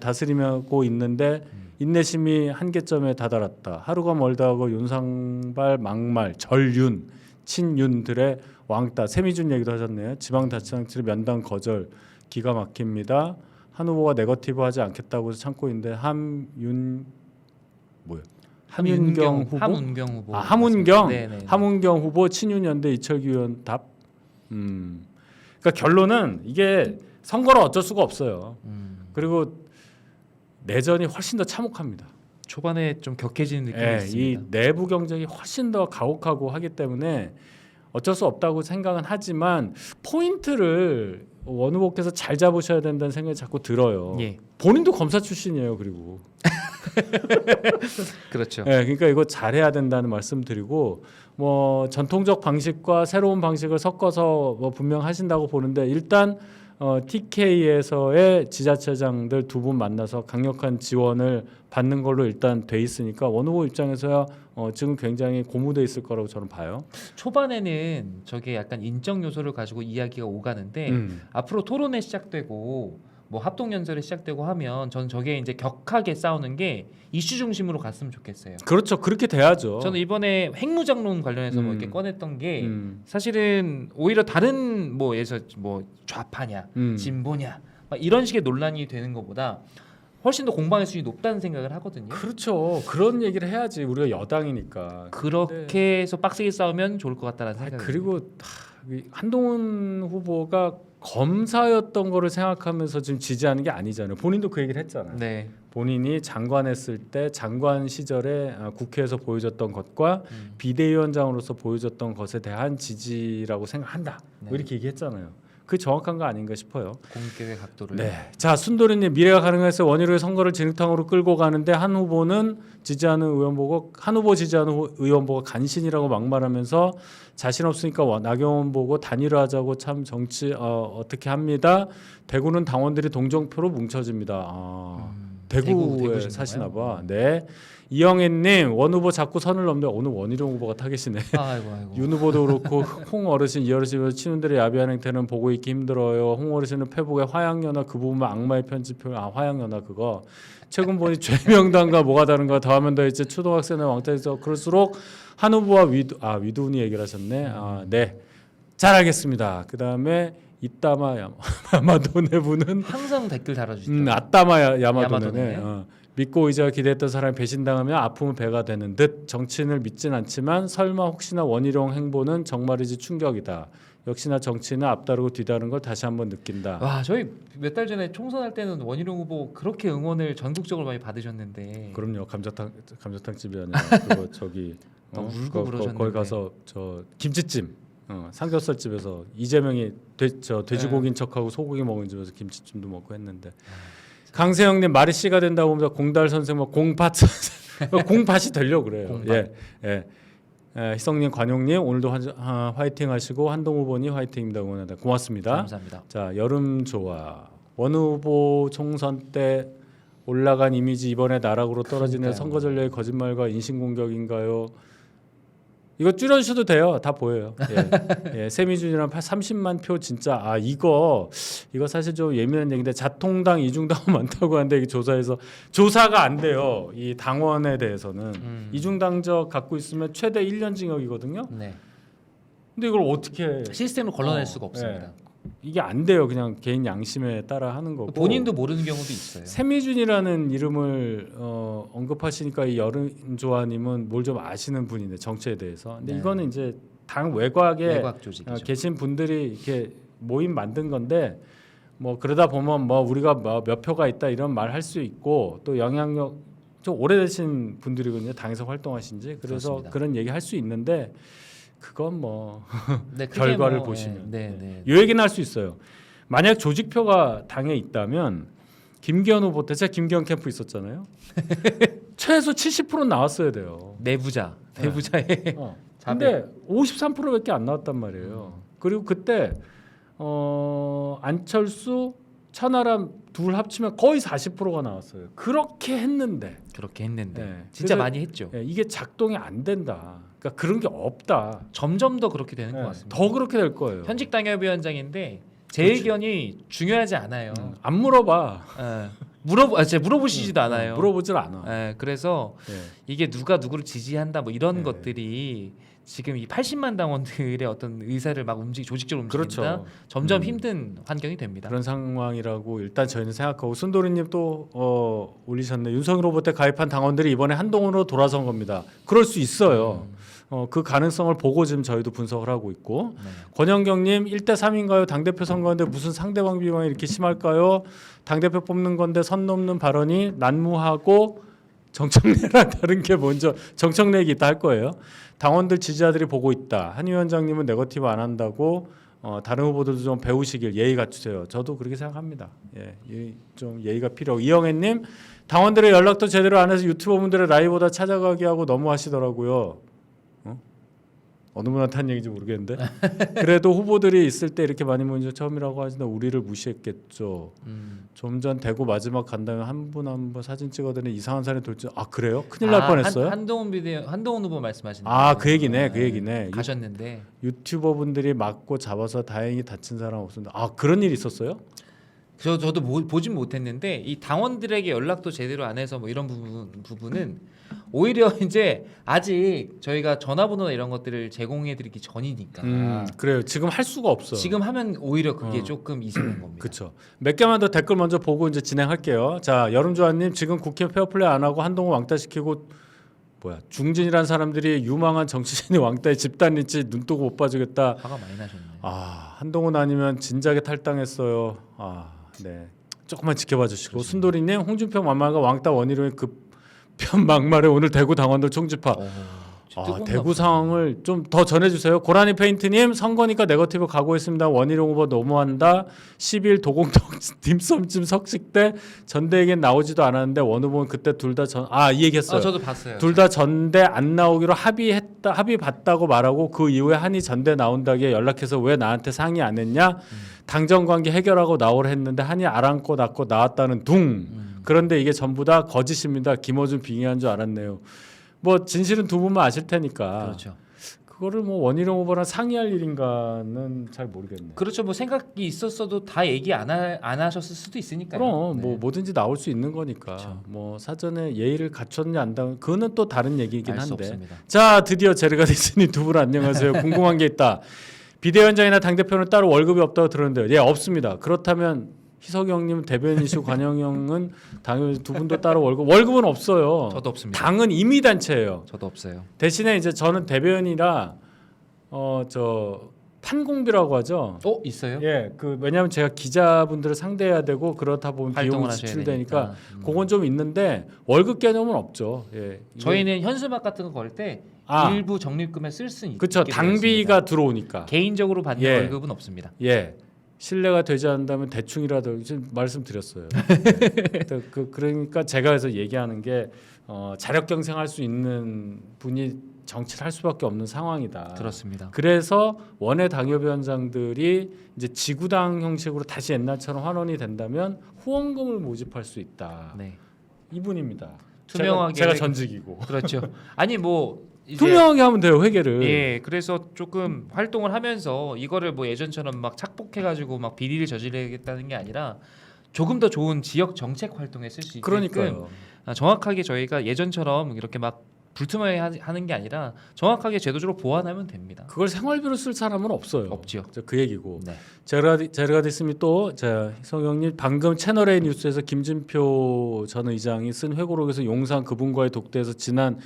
다스리고 있는데 인내심이 한계점에 다다랐다. 하루가 멀다 하고 윤상발 막말 절윤 친윤들의 왕따 세미준 얘기도 하셨네요. 지방자치단체의 면담 거절 기가 막힙니다. 한 후보가 네거티브 하지 않겠다고 해서 참고 있는데 함윤경 후보? 함은경 후보. 함은경. 네네. 함은경 후보 친윤연대 이철규 의원 답. 그러니까 결론은 이게 선거라 어쩔 수가 없어요. 그리고 내전이 훨씬 더 참혹합니다. 초반에 좀 격해지는 느낌이 있습니다. 이 내부 경쟁이 훨씬 더 가혹하고 하기 때문에 어쩔 수 없다고 생각은 하지만 포인트를 원 후보께서 잘 잡으셔야 된다는 생각이 자꾸 들어요. 본인도 검사 출신이에요. 그리고 그렇죠. 그러니까 이거 잘해야 된다는 말씀드리고 뭐 전통적 방식과 새로운 방식을 섞어서 뭐 분명 하신다고 보는데 일단 TK에서의 지자체장들 2분 만나서 강력한 지원을 받는 걸로 일단 돼 있으니까 원 후보 입장에서야 지금 굉장히 고무돼 있을 거라고 저는 봐요. 초반에는 저게 약간 인적 요소를 가지고 이야기가 오가는데 앞으로 토론회 시작되고 뭐 합동 연설이 시작되고 하면 저는 저게 이제 격하게 싸우는 게 이슈 중심으로 갔으면 좋겠어요. 그렇죠. 그렇게 돼야죠. 저는 이번에 핵무장론 관련해서 뭐 이렇게 꺼냈던 게 사실은 오히려 다른 뭐에서 뭐 좌파냐 진보냐 막 이런 식의 논란이 되는 것보다 훨씬 더 공방의 수준이 높다는 생각을 하거든요. 그렇죠. 그런 얘기를 해야지 우리가 여당이니까. 그렇게 해서 빡세게 싸우면 좋을 것 같다는 생각이. 그리고 한동훈 후보가 검사였던 거를 생각하면서 지금 지지하는 게 아니잖아요. 본인도 그 얘기를 했잖아요. 네. 본인이 장관했을 때 장관 시절에 국회에서 보여줬던 것과 비대위원장으로서 보여줬던 것에 대한 지지라고 생각한다. 뭐 이렇게 얘기했잖아요. 그게 정확한 거 아닌가 싶어요. 공격의 각도를. 네. 자, 순도리님 미래가 가능해서 원희룡의 선거를 진흙탕으로 끌고 가는데 한 후보는 지지하는 의원 보고 한 후보 지지하는 의원 보고 간신이라고 막말하면서 자신 없으니까 나경원 보고 단일화하자고 참 정치 어떻게 합니다. 대구는 당원들이 동정표로 뭉쳐집니다. 대구에 대구 사시나 봐. 네. 이영애님 원 후보 자꾸 선을 넘는데 오늘 원희룡 후보가 타겟이네. 아이고. 윤 후보도 그렇고 홍 어르신 이 어르신 친구들의 야비한 행태는 보고 있기 힘들어요. 홍 어르신은 페북에 화양연화 그 부분만 악마의 편집표 화양연화 그거 최근 보니 죄명단과 뭐가 다른가 더하면 더 이제 초등학생의 왕따에서 그럴수록 한 후보와 위두훈이 얘기를 하셨네. 네. 잘 알겠습니다. 그다음에 이따마 야마도네부는 항상 댓글 달아주시죠. 아따마 야마도네네. 야마도네. 믿고 의지와 기대했던 사람이 배신당하면 아픔은 배가 되는 듯 정치인을 믿진 않지만 설마 혹시나 원희룡 행보는 정말이지 충격이다. 역시나 정치인은 앞다르고 뒤다른 걸 다시 한번 느낀다. 와 저희 몇 달 전에 총선할 때는 원희룡 후보 그렇게 응원을 전국적으로 많이 받으셨는데 그럼요. 감자탕 집이 아니라 그거 저기 울고 그러셨는데. 거기 가서 저 김치찜 삼겹살 집에서 이재명이 돼지고기인 척하고 소고기 먹은 집에서 김치찜도 먹고 했는데. 강세영님 말이 씨가 된다고 하면서 공달 선생 뭐 공밭 선생 공밭이 되려 그래요. 공밭. 예. 희성님, 관용님 오늘도 화이팅 하시고 한동 후보님 화이팅입니다. 응원한다. 고맙습니다. 감사합니다. 자 여름 좋아 원 후보 총선 때 올라간 이미지 이번에 나락으로 떨어지는 그러니까요. 선거 전략의 거짓말과 인신공격인가요? 이거 줄여주셔도 돼요. 다 보여요. 예, 세미준이랑 30만 표 진짜 이거 사실 좀 예민한 얘기인데 자통당 이중당원 많다고 하는데 이게 조사가 안 돼요. 이 당원에 대해서는 이중당적 갖고 있으면 최대 1년 징역이거든요. 네. 근데 이걸 어떻게 시스템으로 걸러낼 수가 없습니다. 이게 안 돼요. 그냥 개인 양심에 따라 하는 거고. 본인도 모르는 경우도 있어요. 세미준이라는 이름을 언급하시니까 이 여름조아님은 뭘 좀 아시는 분인데 정치에 대해서. 근데 네. 이거는 이제 당 외곽에 외곽 조직이죠. 계신 분들이 이렇게 모임 만든 건데 뭐 그러다 보면 뭐 우리가 몇 표가 있다 이런 말 할 수 있고 또 영향력 좀 오래되신 분들이거든요. 당에서 활동하신지 그래서 그렇습니다. 그런 얘기 할 수 있는데 그건 뭐 네, 크게 결과를 뭐, 보시면 네. 이 얘기는 할 수 있어요. 만약 조직표가 당에 있다면 김기현 후보 때 제가 김기현 캠프 있었잖아요. 최소 70% 나왔어야 돼요. 내부자의 근데 53%밖에 안 나왔단 말이에요. 그리고 그때 안철수, 천하람 둘 합치면 거의 40%가 나왔어요. 그렇게 했는데 진짜 그래서, 많이 했죠. 이게 작동이 안 된다. 그러니까 그런 게 없다. 점점 더 그렇게 되는 것 같습니다. 더 그렇게 될 거예요. 현직 당협위원장인데 제 의견이 중요하지 않아요. 안 물어봐. 진짜 물어보시지도 않아요. 물어보질 않아. 그래서 이게 누가 누구를 지지한다 뭐 이런 것들이 지금 이 80만 당원들의 어떤 의사를 막 조직적으로 움직인다. 그렇죠. 점점 힘든 환경이 됩니다. 그런 상황이라고 일단 저희는 생각하고 순도리님 또 올리셨네. 윤석열 후보 때 가입한 당원들이 이번에 한동훈으로 돌아선 겁니다. 그럴 수 있어요. 그 가능성을 보고 지금 저희도 분석을 하고 있고 권영경님 1대 3인가요? 당대표 선거인데 무슨 상대방 비방이 이렇게 심할까요? 당대표 뽑는 건데 선 넘는 발언이 난무하고 정청래랑 다른 게 먼저 정청래 얘기 있다 할 거예요. 당원들 지지자들이 보고 있다. 한 위원장님은 네거티브 안 한다고 다른 후보들도 좀 배우시길 예의 갖추세요. 저도 그렇게 생각합니다. 좀 예의가 필요하고 이영애님 당원들의 연락도 제대로 안 해서 유튜버분들의 라이브보다 찾아가게 하고 너무 하시더라고요. 어느 분한테 한 얘기인지 모르겠는데 그래도 후보들이 있을 때 이렇게 많이 모인 적 처음이라고 하시는데 우리를 무시했겠죠. 좀 전 대구 마지막 간다면 한 분 한 분 사진 찍어드는 이상한 사람이 돌지. 그래요? 큰일 날 뻔했어요. 한동훈 후보 말씀하시는 그 얘기네. 가셨는데 유튜버 분들이 맞고 잡아서 다행히 다친 사람 없었는데 그런 일이 있었어요? 저도 보진 못했는데 이 당원들에게 연락도 제대로 안 해서 뭐 이런 부분은 오히려 이제 아직 저희가 전화번호나 이런 것들을 제공해드리기 전이니까 그래요. 지금 할 수가 없어. 지금 하면 오히려 그게 조금 이상한 겁니다. 그렇죠. 몇 개만 더 댓글 먼저 보고 이제 진행할게요. 자 여름조아님 지금 국회 페어플레이 안 하고 한동훈 왕따시키고 중진이란 사람들이 유망한 정치인이 왕따에 집단 리치 눈 뜨고 못 봐주겠다. 화가 많이 나셨네. 한동훈 아니면 진작에 탈당했어요. 네. 조금만 지켜봐 주시고 순도리님 홍준표 만만과 왕따 원희룡의 급편 막말에 오늘 대구 당원들 총집합. 뜨거운 대구 상황을 좀 더 전해주세요. 고라니 페인트님 선거니까 네거티브 가고 있습니다. 원희룡 후보 너무한다. 10일 도공동 딤섬집 석식 때 전대에겐 나오지도 않았는데 원 후보는 그때 둘 다 이 얘기했어요. 저도 봤어요. 둘 다 전대 안 나오기로 합의 봤다고 말하고 그 이후에 한이 전대 나온다기에 연락해서 왜 나한테 상의 안 했냐? 당정 관계 해결하고 나오라 했는데 한이 아랑곳 낳고 나왔다는 둥. 그런데 이게 전부 다 거짓입니다. 김어준 빙의한 줄 알았네요. 뭐 진실은 두 분만 아실 테니까. 그렇죠. 그거를 뭐 원희룡 후보랑 상의할 일인가는 잘 모르겠네요. 그렇죠. 뭐 생각이 있었어도 다 얘기 안 하셨을 수도 있으니까요. 그럼 네. 뭐 뭐든지 나올 수 있는 거니까. 그렇죠. 뭐 사전에 예의를 갖췄냐 안 다. 그거는 또 다른 얘기이긴 알 수 한데. 없습니다. 자, 드디어 제르가 됐으니 두 분 안녕하세요. 궁금한 게 있다. 비대위원장이나 당대표는 따로 월급이 없다고 들었는데요. 예, 없습니다. 그렇다면 희석형님, 대변인 이슈 관영형은 당연히 두 분도 따로 월급은 없어요. 저도 없습니다. 당은 임의 단체예요. 저도 없어요. 대신에 이제 저는 대변인이라 저 판공비라고 하죠. 있어요? 예, 왜냐하면 제가 기자분들을 상대해야 되고 그렇다 보면 비용이 활동을 하셔야 지출되니까 되니까. 그건 좀 있는데 월급 개념은 없죠. 예, 저희는 현수막 같은 거 걸 때 일부 적립금에 쓸 수는 있게 그렇죠. 되어 당비가 있습니다. 들어오니까. 개인적으로 받는 예. 월급은 없습니다. 예. 신뢰가 되지 않는다면 대충이라도 지금 말씀드렸어요. 그러니까 제가 그래서 얘기하는 게 자력 경쟁할 수 있는 분이 정치를 할 수밖에 없는 상황이다. 그렇습니다. 그래서 원외 당협위원장들이 이제 지구당 형식으로 다시 옛날처럼 환원이 된다면 후원금을 모집할 수 있다. 네. 이분입니다. 투명하게 제가 전직이고. 그렇죠. 아니 뭐 이제 투명하게 하면 돼요 회계를. 예, 그래서 조금 활동을 하면서 이거를 뭐 예전처럼 막 착복해가지고 막 비리를 저지르겠다는 게 아니라 조금 더 좋은 지역 정책 활동에 쓸 수 있게끔 그러니까요. 정확하게 저희가 예전처럼 이렇게 막 불투명하게 하는 게 아니라 정확하게 제도적으로 보완하면 됩니다. 그걸 생활비로 쓸 사람은 없어요. 없죠. 그 얘기고. 네. 제가 됐으면 또 희성형님 방금 채널A 뉴스에서 김진표 전 의장이 쓴 회고록에서 용산 그분과의 독대에서 지난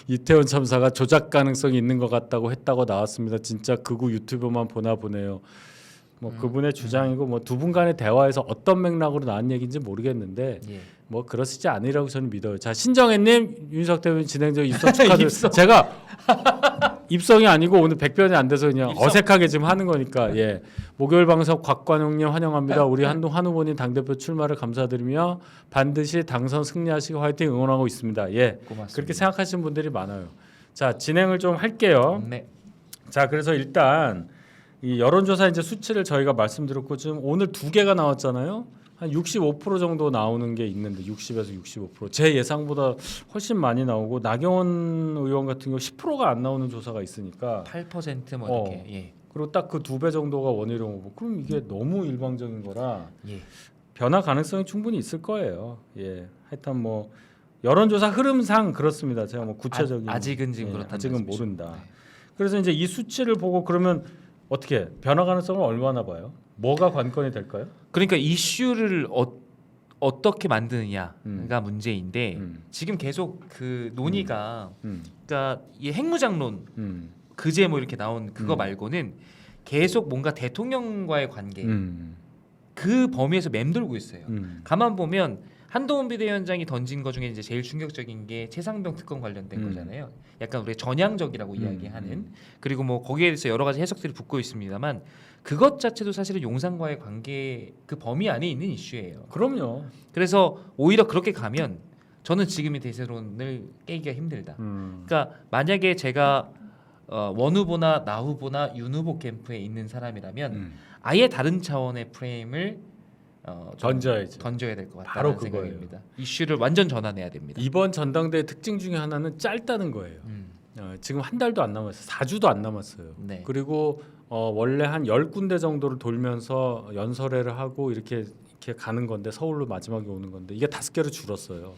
이태원 참사가 조작 가능성이 있는 것 같다고 했다고 나왔습니다. 진짜 극우 유튜버만 보나 보네요. 뭐 그분의 주장이고 뭐 두 분 간의 대화에서 어떤 맥락으로 나온 얘기인지 모르겠는데 예. 뭐 그렇지 않으라고 저는 믿어요. 자, 신정혜님, 윤석 대변인 진행자 입성 축하드립니다. 제가 입성이 아니고 오늘 백변이 안 돼서 그냥 어색하게 지금 하는 거니까. 예. 목요일 방송 곽관용님 환영합니다. 우리 한 후보님 당대표 출마를 감사드리며 반드시 당선 승리하시기 화이팅 응원하고 있습니다. 예. 고맙습니다. 그렇게 생각하시는 분들이 많아요. 자, 진행을 좀 할게요. 네. 자, 그래서 일단 이 여론조사 이제 수치를 저희가 말씀드렸고 지금 오늘 두 개가 나왔잖아요. 한 65% 정도 나오는 게 있는데 60에서 65%. 제 예상보다 훨씬 많이 나오고 나경원 의원 같은 경우 10%가 안 나오는 조사가 있으니까 8%뭐 이렇게. 예. 그리고 딱 그 두 배 정도가 원희룡 후보. 그럼 이게 너무 일방적인 거라 예. 변화 가능성이 충분히 있을 거예요. 예. 하여튼 뭐 여론조사 흐름상 그렇습니다. 제가 뭐 구체적인 아직은 지금 예, 그렇다는 아직은 말씀이시죠. 모른다. 네. 그래서 이제 이 수치를 보고 그러면 어떻게 변화 가능성을 얼마나 봐요? 뭐가 관건이 될까요? 그러니까 이슈를 어떻게 만드느냐가 문제인데 지금 계속 그 논의가 그러니까 이 핵무장론 그제 뭐 이렇게 나온 그거 말고는 계속 뭔가 대통령과의 관계 그 범위에서 맴돌고 있어요. 가만 보면 한동훈 비대위원장이 던진 것 중에 이제 제일 충격적인 게 최상병 특검 관련된 거잖아요. 약간 우리 전향적이라고 이야기하는 그리고 뭐 거기에 대해서 여러 가지 해석들이 붙고 있습니다만 그것 자체도 사실은 용산과의 관계 그 범위 안에 있는 이슈예요. 그럼요. 그래서 오히려 그렇게 가면 저는 지금 이 대세론을 깨기가 힘들다. 그러니까 만약에 제가 원 후보나 나 후보나 윤 후보 캠프에 있는 사람이라면 아예 다른 차원의 프레임을 던져야 될 것 바로 같다는 그거예요. 생각입니다. 이슈를 완전 전환해야 됩니다. 이번 전당대회 특징 중에 하나는 짧다는 거예요. 지금 한 달도 안 남았어요. 4주도 안 남았어요. 네. 그리고 원래 한 10군데 정도를 돌면서 연설회를 하고 이렇게 가는 건데 서울로 마지막에 오는 건데 이게 5개로 줄었어요.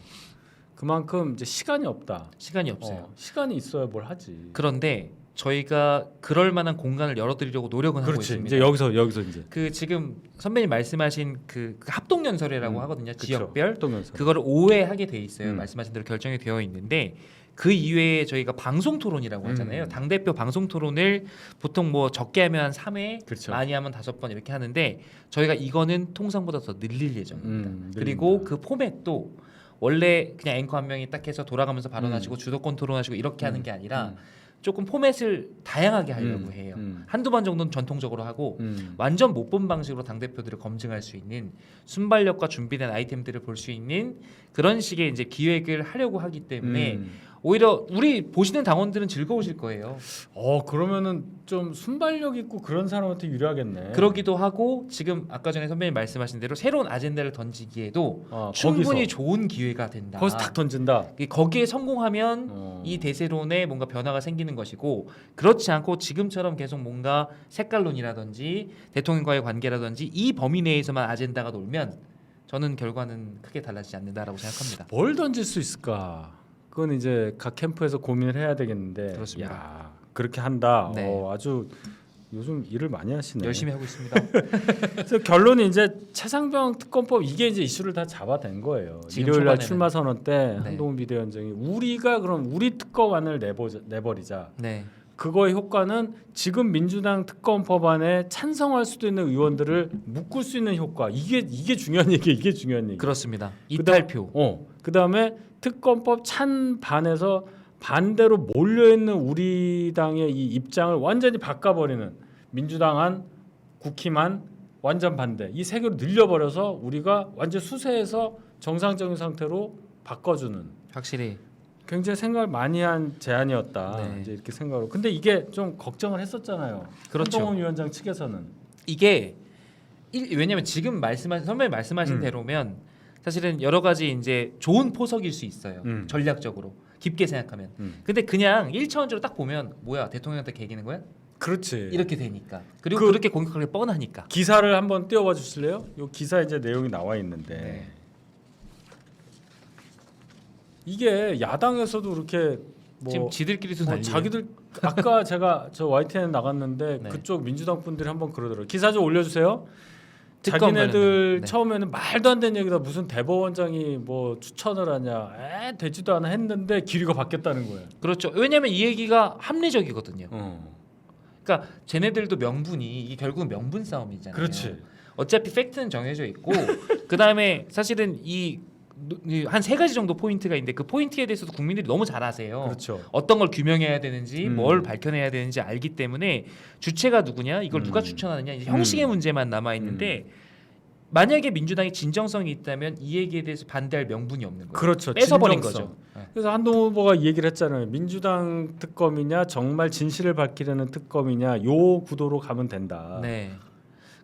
그만큼 이제 시간이 없다. 시간이 없어요. 시간이 있어야 뭘 하지. 그런데 저희가 그럴 만한 공간을 열어드리려고 노력은 하고 그렇지. 있습니다. 이제 여기서 이제 그 지금 선배님 말씀하신 그 합동 연설회라고 하거든요. 그쵸. 지역별 동영상. 그거를 5회 하게 돼 있어요. 말씀하신 대로 결정이 되어 있는데 그 이외에 저희가 방송 토론이라고 하잖아요. 당 대표 방송 토론을 보통 뭐 적게 하면 한 3회, 그렇죠. 많이 하면 5번 이렇게 하는데 저희가 이거는 통상보다 더 늘릴 예정입니다. 늘립니다. 그리고 그 포맷도 원래 그냥 앵커 한 명이 딱 해서 돌아가면서 발언하시고 주도권 토론하시고 이렇게 하는 게 아니라 조금 포맷을 다양하게 하려고 해요. 한두 번 정도는 전통적으로 하고 완전 못 본 방식으로 당대표들을 검증할 수 있는 순발력과 준비된 아이템들을 볼 수 있는 그런 식의 이제 기획을 하려고 하기 때문에 오히려 우리 보시는 당원들은 즐거우실 거예요. 그러면은 좀 순발력 있고 그런 사람한테 유리하겠네. 그러기도 하고 지금 아까 전에 선배님 말씀하신 대로 새로운 아젠다를 던지기에도 충분히 거기서. 좋은 기회가 된다. 거기서 탁 던진다. 거기에 성공하면 이 대세론에 뭔가 변화가 생기는 것이고 그렇지 않고 지금처럼 계속 뭔가 색깔론이라든지 대통령과의 관계라든지 이 범위 내에서만 아젠다가 놀면 저는 결과는 크게 달라지지 않는다라고 생각합니다. 뭘 던질 수 있을까? 그건 이제 각 캠프에서 고민을 해야 되겠는데. 그렇습니다. 야, 그렇게 한다. 네. 아주 요즘 일을 많이 하시네. 열심히 하고 있습니다. 그래서 결론이 이제 최상병 특검법 이게 이제 이슈를 다 잡아댄 거예요. 지금 일요일 날 초반에는. 출마 선언 때 네. 한동훈 비대위원장이 우리가 그럼 우리 특검안을 내버리자. 네. 그거의 효과는 지금 민주당 특검 법안에 찬성할 수도 있는 의원들을 묶을 수 있는 효과. 이게 중요한 얘기. 이게 중요한 얘기. 그렇습니다. 이탈표. 그다음에 특검법 찬반에서 반대로 몰려 있는 우리 당의 이 입장을 완전히 바꿔버리는 민주당안, 국힘안 완전 반대. 이 세 개로 늘려버려서 우리가 완전 수세해서 정상적인 상태로 바꿔주는. 확실히 굉장히 생각을 많이 한 제안이었다. 네. 이제 이렇게 생각으로. 근데 이게 좀 걱정을 했었잖아요. 그렇죠. 한동훈 위원장 측에서는. 이게 왜냐면 지금 말씀하신 선배님 말씀하신 대로면 사실은 여러 가지 이제 좋은 포석일 수 있어요. 전략적으로 깊게 생각하면. 근데 그냥 1차원적으로 딱 보면 뭐야 대통령한테 개기는 거야? 그렇지. 이렇게 되니까. 그리고 그렇게 공격하기 뻔하니까. 기사를 한번 띄워봐 주실래요? 이 기사 이제 내용이 나와 있는데 네. 이게 야당에서도 그렇게 뭐 지금 지들끼리도 난리. 자기들 아까 제가 저 YTN 나갔는데 네. 그쪽 민주당 분들이 한번 그러더라고요. 기사 좀 올려주세요. 특검 자기네들 관련된. 네. 처음에는 말도 안 되는 얘기다. 무슨 대법원장이 뭐 추천을 하냐. 되지도 않아 했는데 기류가 바뀌었다는 거예요. 그렇죠. 왜냐하면 이 얘기가 합리적이거든요. 어. 그러니까 쟤네들도 명분이 이게 결국은 명분 싸움이잖아요. 그렇지. 어차피 팩트는 정해져 있고 그 다음에 사실은 이 한 세 가지 정도 포인트가 있는데 그 포인트에 대해서도 국민들이 너무 잘 아세요. 그렇죠. 어떤 걸 규명해야 되는지 뭘 밝혀내야 되는지 알기 때문에 주체가 누구냐 이걸 누가 추천하느냐 이제 형식의 문제만 남아 있는데 만약에 민주당이 진정성이 있다면 이 얘기에 대해서 반대할 명분이 없는 거예요. 그렇죠. 뺏어버린 진정성. 거죠. 네. 그래서 한동훈 후보가 이 얘기를 했잖아요. 민주당 특검이냐 정말 진실을 밝히려는 특검이냐 요 구도로 가면 된다. 네.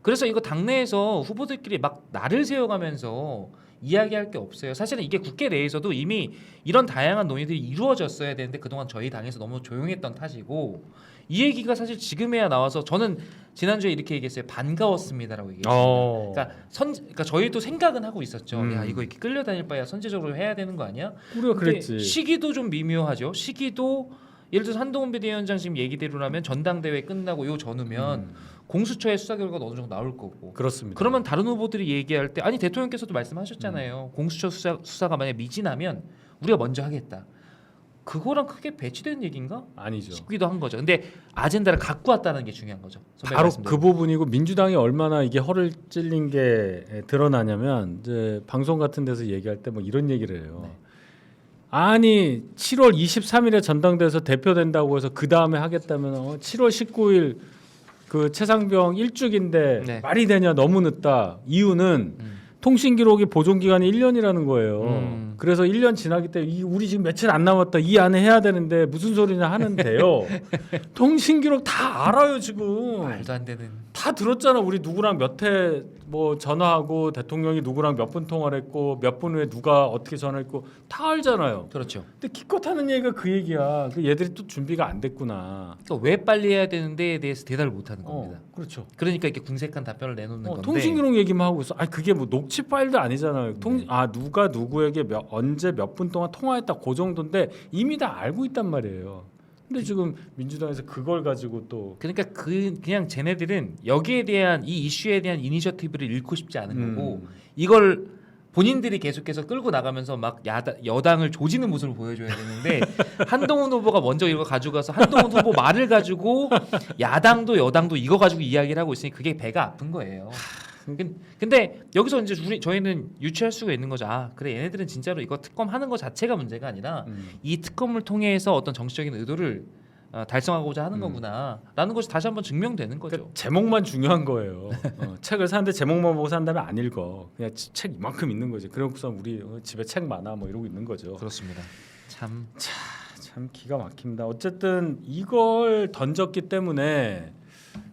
그래서 이거 당내에서 후보들끼리 막 날을 세워가면서 이야기할 게 없어요. 사실은 이게 국회 내에서도 이미 이런 다양한 논의들이 이루어졌어야 되는데 그동안 저희 당에서 너무 조용했던 탓이고 이 얘기가 사실 지금에야 나와서 저는 지난주에 이렇게 얘기했어요. 반가웠습니다라고 얘기했습니다. 그러니까 저희도 생각은 하고 있었죠. 야 이거 이렇게 끌려다닐 바야 선제적으로 해야 되는 거 아니야? 우리가 근데 그랬지. 시기도 좀 미묘하죠. 시기도 예를 들어서 한동훈 비대위원장 지금 얘기대로라면 전당대회 끝나고 요 전후면 공수처의 수사 결과가 어느 정도 나올 거고. 그렇습니다. 그러면 다른 후보들이 얘기할 때 아니 대통령께서도 말씀하셨잖아요. 공수처 수사가 만약 미진하면 우리가 먼저 하겠다. 그거랑 크게 배치된 얘기인가? 아니죠. 싶기도 한 거죠. 근데 아젠다를 갖고 왔다는 게 중요한 거죠. 선배님 바로 말씀대로. 그 부분이고 민주당이 얼마나 이게 허를 찔린 게 드러나냐면 이제 방송 같은 데서 얘기할 때 뭐 이런 얘기를 해요. 네. 아니 7월 23일에 전당대회에서 대표된다고 해서 그 다음에 하겠다면 7월 19일 그 최상병 일주기인데 네. 말이 되냐 너무 늦다. 이유는 통신 기록이 보존 기간이 1년이라는 거예요. 그래서 1년 지나기 때문에 우리 지금 며칠 안 남았다. 이 안에 해야 되는데 무슨 소리냐 하는데요. 통신 기록 다 알아요 지금. 말도 안 되는. 다 들었잖아. 우리 누구랑 몇 회 뭐 전화하고 대통령이 누구랑 몇 분 통화를 했고 몇 분 후에 누가 어떻게 전화했고 다 알잖아요. 그렇죠. 근데 기껏 하는 얘기가 그 얘기야. 그 얘들이 또 준비가 안 됐구나. 그러니까 왜 빨리 해야 되는데에 대해서 대답을 못 하는 겁니다. 그렇죠. 그러니까 이렇게 궁색한 답변을 내놓는 건데. 통신 기록 얘기만 하고 있어. 아니 그게 뭐 녹취 파일도 아니잖아요. 누가 누구에게 언제 몇 분 동안 통화했다 그 정도인데 이미 다 알고 있단 말이에요. 근데 지금 민주당에서 그걸 가지고 또 그러니까 그냥 쟤네들은 여기에 대한 이 이슈에 대한 이니셔티브를 잃고 싶지 않은 거고 이걸 본인들이 계속해서 끌고 나가면서 막 여당을 조지는 모습을 보여줘야 되는데 한동훈 후보가 먼저 이거 가져가서 한동훈 후보 말을 가지고 야당도 여당도 이거 가지고 이야기를 하고 있으니 그게 배가 아픈 거예요. 근데 여기서 이제 저희는 유추할 수가 있는 거죠. 아 그래 얘네들은 진짜로 이거 특검하는 거 자체가 문제가 아니라 이 특검을 통해서 어떤 정치적인 의도를 달성하고자 하는 거구나라는 것이 다시 한번 증명되는 거죠. 그러니까 제목만 중요한 거예요. 책을 사는데 제목만 보고 산다면 안 읽어. 그냥 책 이만큼 있는 거지. 그래서 우리 집에 책 많아 뭐 이러고 있는 거죠. 그렇습니다. 참 기가 막힙니다. 어쨌든 이걸 던졌기 때문에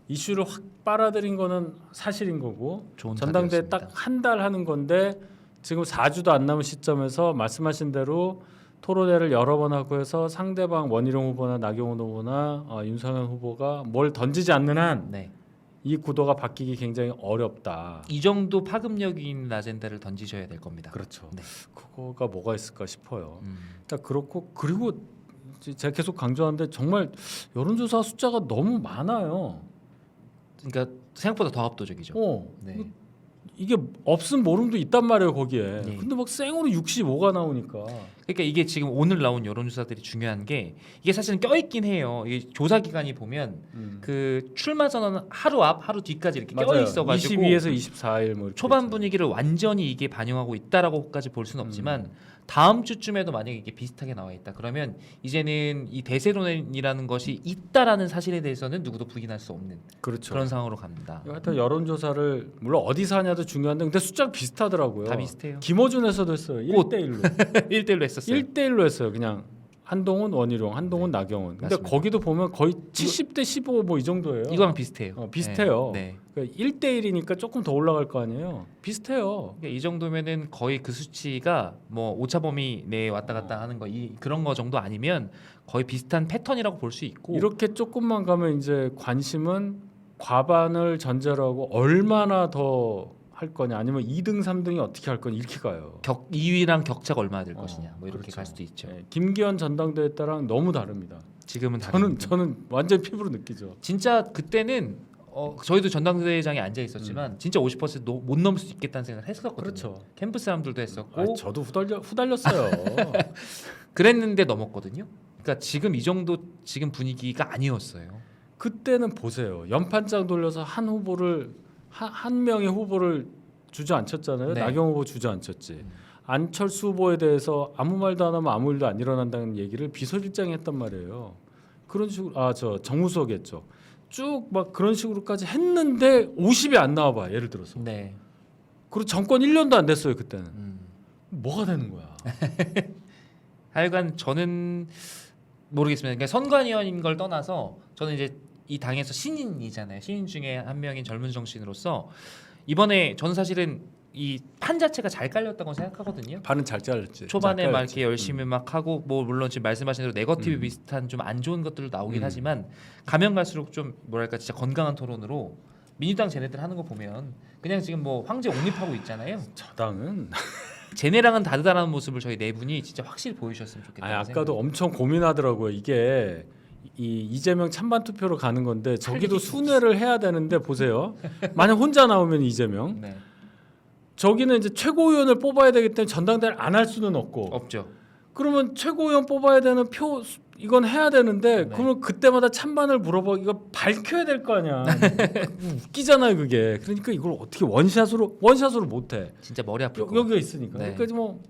이슈를 확 빨아들인 거는 사실인 거고 좋은 전당대회 답이었습니다. 딱 한 달 하는 건데 지금 4주도 안 남은 시점에서 말씀하신 대로 토론회를 여러 번 하고 해서 상대방 원희룡 후보나 나경원 후보나 윤석열 후보가 뭘 던지지 않는 한 이 네. 구도가 바뀌기 굉장히 어렵다. 이 정도 파급력 있는 아젠다를 던지셔야 될 겁니다. 그렇죠. 네. 그거가 뭐가 있을까 싶어요. 일단 그렇고 그리고 제가 계속 강조하는데 정말 여론조사 숫자가 너무 많아요. 그러니까 생각보다 더 압도적이죠. 네. 이게 없음 모름도 있단 말이에요 거기에. 네. 근데 막 생으로 65가 나오니까. 그러니까 이게 지금 오늘 나온 여론조사들이 중요한 게 이게 사실은 껴있긴 해요. 이게 조사 기간이 보면 그 출마 선언은 하루 앞 하루 뒤까지 이렇게 맞아요. 껴있어가지고 22에서 24일 뭐 이렇게 초반 있죠. 분위기를 완전히 이게 반영하고 있다라고까지 볼 수는 없지만 다음 주쯤에도 만약에 이게 비슷하게 나와 있다 그러면 이제는 이 대세론이라는 것이 있다라는 사실에 대해서는 누구도 부인할 수 없는 그렇죠. 그런 상황으로 갑니다. 하여튼 여론조사를 물론 어디서 하냐도 중요한데 근데 숫자가 비슷하더라고요. 다 비슷해요. 김어준에서도 했어요. 꼭. 1대1로. 1대1로 했었어요. 1대1로 했어요. 그냥 한동훈, 원희룡, 한동훈, 나경원. 근데 맞습니다. 거기도 보면 거의 70대 15 뭐 이 정도예요. 이거랑 비슷해요. 비슷해요. 네. 그러니까 1대1이니까 조금 더 올라갈 거 아니에요. 비슷해요. 그러니까 이 정도면은 거의 그 수치가 뭐 오차 범위 내에 왔다 갔다 하는 거 그런 거 정도 아니면 거의 비슷한 패턴이라고 볼 수 있고 이렇게 조금만 가면 이제 관심은 과반을 전제로 하고 얼마나 더 할 거냐 아니면 2등 3등이 어떻게 할 거냐 이렇게 가요. 2위랑 격차가 얼마나 될 것이냐 뭐 이렇게 그렇죠. 갈 수도 있죠. 네, 김기현 전당대회 때랑 너무 다릅니다. 지금은 다릅니다. 저는 완전 피부로 느끼죠. 진짜 그때는 저희도 전당대회장에 앉아 있었지만 진짜 50%못 넘을 수 있겠다는 생각을 했었거든요. 그렇죠. 캠프 사람들도 했었고 저도 후달렸어요. 그랬는데 넘었거든요. 그러니까 지금 이 정도 지금 분위기가 아니었어요. 그때는 보세요. 연판장 돌려서 한 후보를 한 명의 후보를 주저앉혔잖아요. 네. 나경원 후보 주저앉혔지. 안철수 후보에 대해서 아무 말도 안 하면 아무 일도 안 일어난다는 얘기를 비서실장이 했단 말이에요. 그런 식으로 저 정무수석이 했죠. 쭉 막 그런 식으로까지 했는데 50이 안 나와봐. 예를 들어서. 네. 그리고 정권 1년도 안 됐어요 그때는. 뭐가 되는 거야? 하여간 저는 모르겠습니다. 그러니까 선관위원인 걸 떠나서 저는 이제 이 당에서 신인이잖아요. 신인 중에 한 명인 젊은 정치인으로서 이번에 저는 사실은 이 판 자체가 잘 깔렸다고 생각하거든요. 반은 잘 잘렸지. 초반에 잘 막 깔렸지. 이렇게 열심히 막 하고 뭐 물론 지금 말씀하신 대로 네거티브 비슷한 좀 안 좋은 것들도 나오긴 하지만 가면 갈수록 좀 뭐랄까 진짜 건강한 토론으로 민주당 쟤네들 하는 거 보면 그냥 지금 뭐 황제 옹립하고 있잖아요. 저당은 쟤네랑은 다르다는 모습을 저희 네 분이 진짜 확실히 보여주셨으면 좋겠다. 아니, 아까도 엄청 고민하더라고요. 이게 이재명 찬반 투표로 가는 건데 저기도 순회를 해야 되는데 보세요. 만약 혼자 나오면 이재명, 네. 저기는 이제 최고위원을 뽑아야 되기 때문에 전당대회를 안 할 수는 없고. 없죠. 그러면 최고위원 뽑아야 되는 표 이건 해야 되는데 네. 그러면 그때마다 찬반을 물어봐 이거 밝혀야 될 거 아니야. 웃기잖아요 그게. 그러니까 이걸 어떻게 원샷으로 못해. 진짜 머리 아플 거. 여기가 있으니까. 네. 그러니까 뭐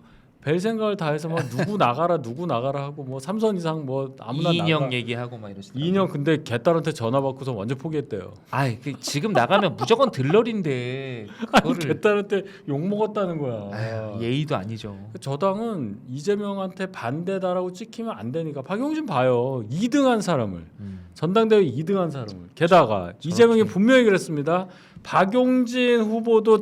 별 생각을 다 해서 막 누구 나가라 하고 뭐 3선 이상 뭐 아무나 이인영 나가. 얘기하고 막 이러시더라고요. 이인영 근데 개딸한테 전화 받고서 완전 포기했대요. 아이 지금 나가면 무조건 들러리인데 그거를 개딸한테 욕 먹었다는 거야. 아유, 예의도 아니죠. 저 당은 이재명한테 반대다라고 찍히면 안 되니까 박용진 봐요. 2등한 사람을 전당대회 2등한 사람을 게다가 이재명이 분명히 그랬습니다. 박용진 후보도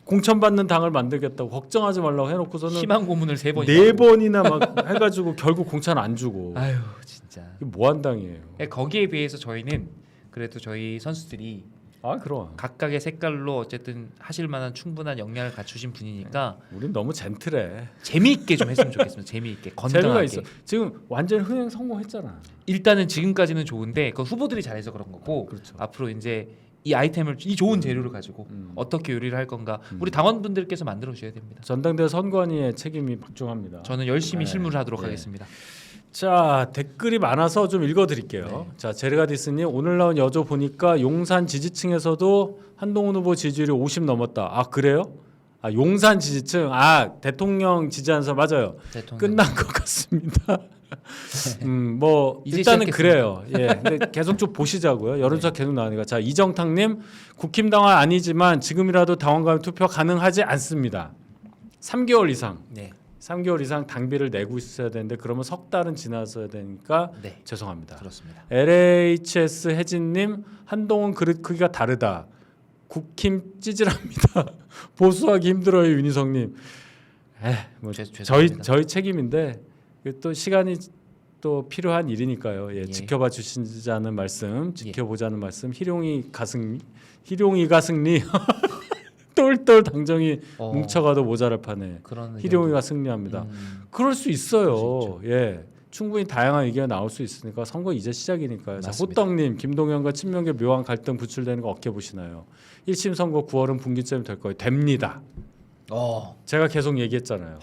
공천받는 당을 만들겠다고 걱정하지 말라고 해놓고서는 희망 고문을 3번 4번이나 막 해가지고 결국 공천 안 주고. 아유 진짜. 이게 뭐한 당이에요? 거기에 비해서 저희는 그래도 저희 선수들이 그럼. 각각의 색깔로 어쨌든 하실 만한 충분한 역량을 갖추신 분이니까 우린 너무 젠틀해. 재미있게 좀 했으면 좋겠습니다. 재미있게 재미가 건강하게. 있어. 지금 완전 흥행 성공했잖아. 일단은 지금까지는 좋은데 그 후보들이 잘해서 그런 거고 그렇죠. 앞으로 이제 이 아이템을 이 좋은 재료를 가지고 어떻게 요리를 할 건가 우리 당원분들께서 만들어 주셔야 됩니다. 전당대회 선관위의 책임이 막중합니다. 저는 열심히 네. 실무를 하도록 네. 하겠습니다. 자 댓글이 많아서 좀 읽어드릴게요. 네. 자 제르가디스님 오늘 나온 여조 보니까 용산 지지층에서도 한동훈 후보 지지율이 50 넘었다. 아 그래요? 아 용산 지지층 아 대통령 지지하는 사람 맞아요. 대통령. 끝난 것 같습니다. 뭐 이제 일단은 시작했습니다. 그래요. 예, 근데 계속 좀 보시자고요. 여론조사 계속 나오니까 자 이정탁님 국힘당원 아니지만 지금이라도 당원 가면 투표 가능하지 않습니다. 3개월 이상. 네. 3개월 이상 당비를 내고 있어야 되는데 그러면 석 달은 지나서야 되니까 네. 죄송합니다. 그렇습니다. LHS 혜진님 한동훈 그릇 크기가 다르다. 국힘 찌질합니다. 보수하기 힘들어요 윤희성님. 뭐 죄송합니다. 저희 책임인데 또 시간이 또 필요한 일이니까요. 예, 예. 지켜봐 주시자는 말씀, 지켜보자는 말씀. 희룡이가 승리. 똘똘 당정이 뭉쳐가도 모자랄 판에 그런 희룡이가 승리합니다. 그럴 수 있어요. 예, 충분히 다양한 의견이 나올 수 있으니까 선거 이제 시작이니까요. 자, 맞습니다. 호떡님, 김동연과 친명계 묘한 갈등 부출되는 거 어떻게 보시나요? 1심 선거 9월은 분기점이 될 거예요. 됩니다. 제가 계속 얘기했잖아요.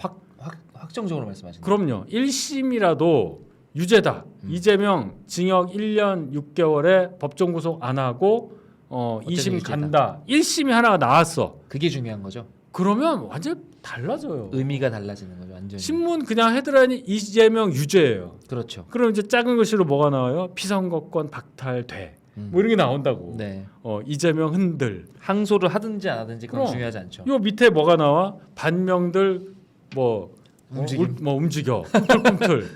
확정적으로 말씀하시는 그럼요. 1심이라도 유죄다. 이재명 징역 1년 6개월에 법정 구속 안 하고 2심 유죄다. 간다. 1심이 하나가 나왔어. 그게 중요한 거죠. 그러면 완전 달라져요. 의미가 달라지는 거죠. 완전히. 신문 그냥 헤드라인이 이재명 유죄예요. 그렇죠. 그럼 이제 작은 글씨로 뭐가 나와요? 피선거권 박탈돼. 뭐 이런 게 나온다고. 네. 이재명 흔들. 항소를 하든지 안 하든지 그건 그럼. 중요하지 않죠. 요 밑에 뭐가 나와? 반명들 뭐 움직임. 뭐 움직여. 꿈틀꿈틀.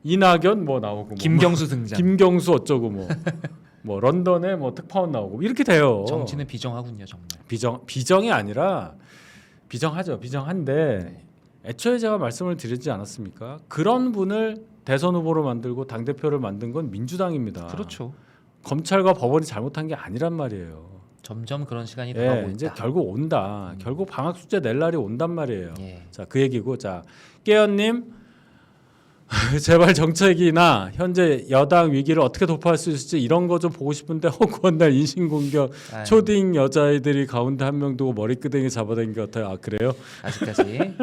이낙연 뭐 나오고 뭐. 김경수 등장. 김경수 어쩌고 뭐 런던에 뭐 특파원 나오고 이렇게 돼요. 정치는 비정하군요, 정말. 비정이 아니라 비정하죠. 비정한데 네. 애초에 제가 말씀을 드리지 않았습니까? 그런 분을 대선 후보로 만들고 당 대표를 만든 건 민주당입니다. 그렇죠. 검찰과 법원이 잘못한 게 아니란 말이에요. 점점 그런 시간이 다가오고 예, 있다. 이제 결국 온다. 결국 방학 숙제 낼 날이 온단 말이에요. 예. 자, 그 얘기고 자 깨연님 제발 정책이나 현재 여당 위기를 어떻게 돌파할 수 있을지 이런 거 좀 보고 싶은데 허구한 날 인신공격 아유, 초딩 여자애들이 가운데 한 명 두고 머리끄댕이 잡아당긴 것 같아요. 아 그래요? 아직까지.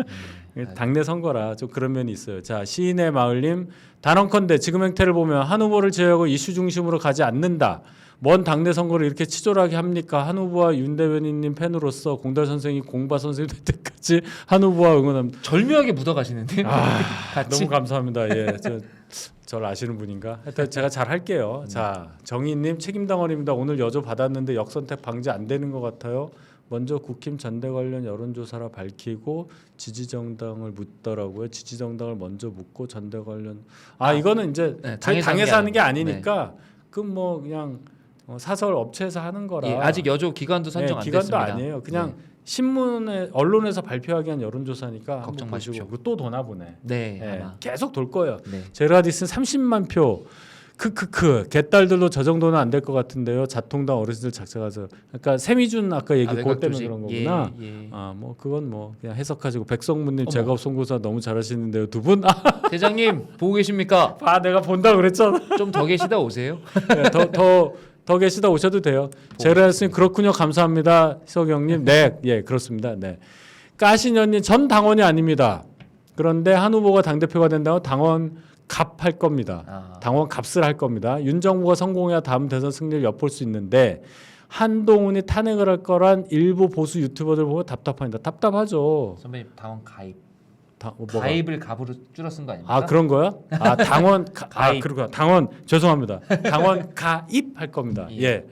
당내 선거라 좀 그런 면이 있어요. 자 시인의 마을님 단언컨대 지금 행태를 보면 한 후보를 제외하고 이슈 중심으로 가지 않는다. 먼 당내 선거를 이렇게 치졸하게 합니까? 한 후보와 윤 대변인님 팬으로서 공달 선생이 공바 선생이 될 때까지 한 후보와 응원합니다. 절묘하게 묻어가시는데. 같이. 너무 감사합니다. 예, 저를 아시는 분인가? 하여튼 제가 잘 할게요. 자 정희님 책임당원입니다. 오늘 여조 받았는데 역선택 방지 안 되는 것 같아요. 먼저 국힘 전대 관련 여론조사라 밝히고 지지정당을 묻더라고요. 지지정당을 먼저 묻고 전대 관련 이거는 이제 네, 저희 당에서 당에서 하는 게 아니고. 아니니까 그건 뭐 그냥 사설 업체에서 하는 거라. 예, 아직 여조 기간도 선정 안 기간도 됐습니다. 아니에요. 그냥 네. 신문에 언론에서 발표하기 위한 여론조사니까 걱정 한번 마십시오. 보시고 또 도나 보네. 네, 예, 아마. 계속 돌 거예요. 네. 제라디슨 30만 표. 크크크 개딸들도 저 정도는 안 될 것 같은데요. 자통당 어르신들 작성하서 그러니까 세미준 아까 얘기 그것 때문에 그런 거구나. 예. 뭐 그건 뭐 그냥 해석하시고 백성문님 어머. 제가 송구사 너무 잘하시는데요. 두 분? 대장님 보고 계십니까? 내가 본다 그랬잖아. 좀 더 계시다 오세요. 네, 더 계시다 오셔도 돼요. 제라디슨 그렇군요. 감사합니다. 희석영님. 네, 예 그렇습니다. 네. 까신연님 전 당원이 아닙니다. 그런데 한 후보가 당 대표가 된다고 당원 값할 겁니다. 당원 값을 할 겁니다. 윤 정부가 성공해야 다음 대선 승리를 엿볼 수 있는데 한동훈이 탄핵을 할 거란 일부 보수 유튜버들 보면 답답합니다. 답답하죠. 선배님 당원 가입. 뭐가? 가입을 갑으로 줄여 쓴 거 아닙니까? 그런 거야? 당원 가입. 그렇구나. 당원 죄송합니다. 당원 가입할 겁니다. 예. 예.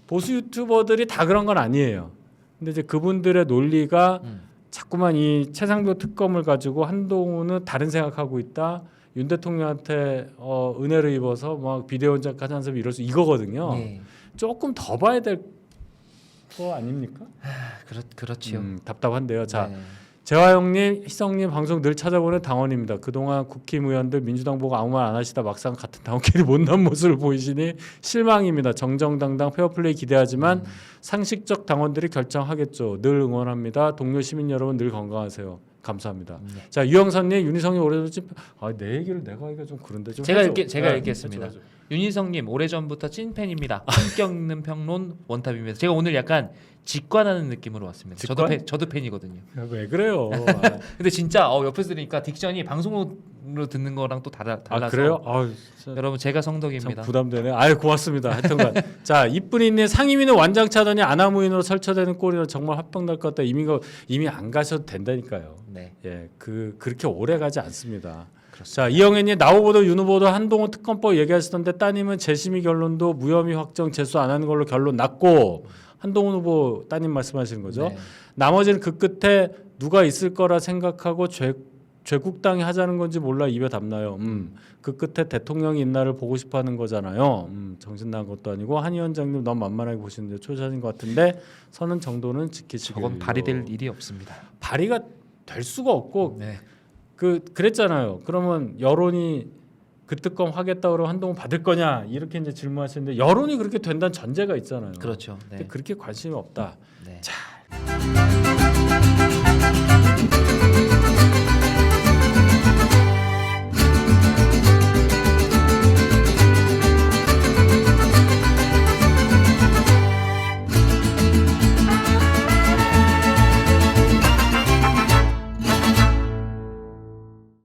보수 유튜버들이 다 그런 건 아니에요. 근데 이제 그분들의 논리가 자꾸만 이 최상병 특검을 가지고 한동훈은 다른 생각하고 있다. 윤 대통령한테 은혜를 입어서 막 비대위 원장까지 한 사람이 이럴 수 이거거든요. 네. 조금 더 봐야 될 거 아닙니까? 그렇지요. 답답한데요. 자, 네. 재화영님, 희성님 방송 늘 찾아보는 당원입니다. 그동안 국힘 의원들 민주당 보고 아무 말 안 하시다 막상 같은 당원끼리 못난 모습을 보이시니 실망입니다. 정정당당 페어플레이 기대하지만 상식적 당원들이 결정하겠죠. 늘 응원합니다. 동료 시민 여러분 늘 건강하세요. 감사합니다. 자 유영선님, 윤희성님 오래전 내 얘기를 내가 하기가 좀 그런데 좀 제가 해줘. 제가 네, 읽겠습니다. 해줘. 윤희성님 오래전부터 찐팬입니다. 품격 있는 평론 원탑입니다. 제가 오늘 약간 직관하는 느낌으로 왔습니다. 직관? 저도 팬이거든요. 왜 그래요? 근데 진짜 옆에서 들으니까 딕션이 방송으로 듣는 거랑 또 달라서. 아 그래요? 아 진짜 여러분 제가 참 성덕입니다. 부담되네. 아유 고맙습니다. 하여튼간 자 이쁜이님 상임위는 완장차더니 아나무인으로 설쳐되는 꼴이라 정말 합병 날 것 같다. 이미 안 가셔도 된다니까요. 네. 예, 그렇게 오래 가지 않습니다. 그렇습니다. 자 이영애님 나오보도 윤후보도 한동훈 특검법 얘기하시던데 따님은 재심의 결론도 무혐의 확정 재수 안 하는 걸로 결론 났고 한동훈 후보 따님 말씀하시는 거죠. 네. 나머지는 그 끝에 누가 있을 거라 생각하고 죄국당이 하자는 건지 몰라 입에 담나요. 그 끝에 대통령이 있나를 보고 싶어하는 거잖아요. 정신 나간 것도 아니고 한 위원장님 너무 만만하게 보시는데 초짜인 것 같은데 선은 정도는 지키시길. 저건 발휘될 일이 없습니다. 발의가 될 수가 없고 네. 그랬잖아요. 그러면 여론이 그 특검 하겠다 그러면 한동훈 받을 거냐 이렇게 이제 질문하시는데 여론이 그렇게 된다는 전제가 있잖아요. 그렇죠. 근데 네. 그렇게 관심이 없다. 네. 자.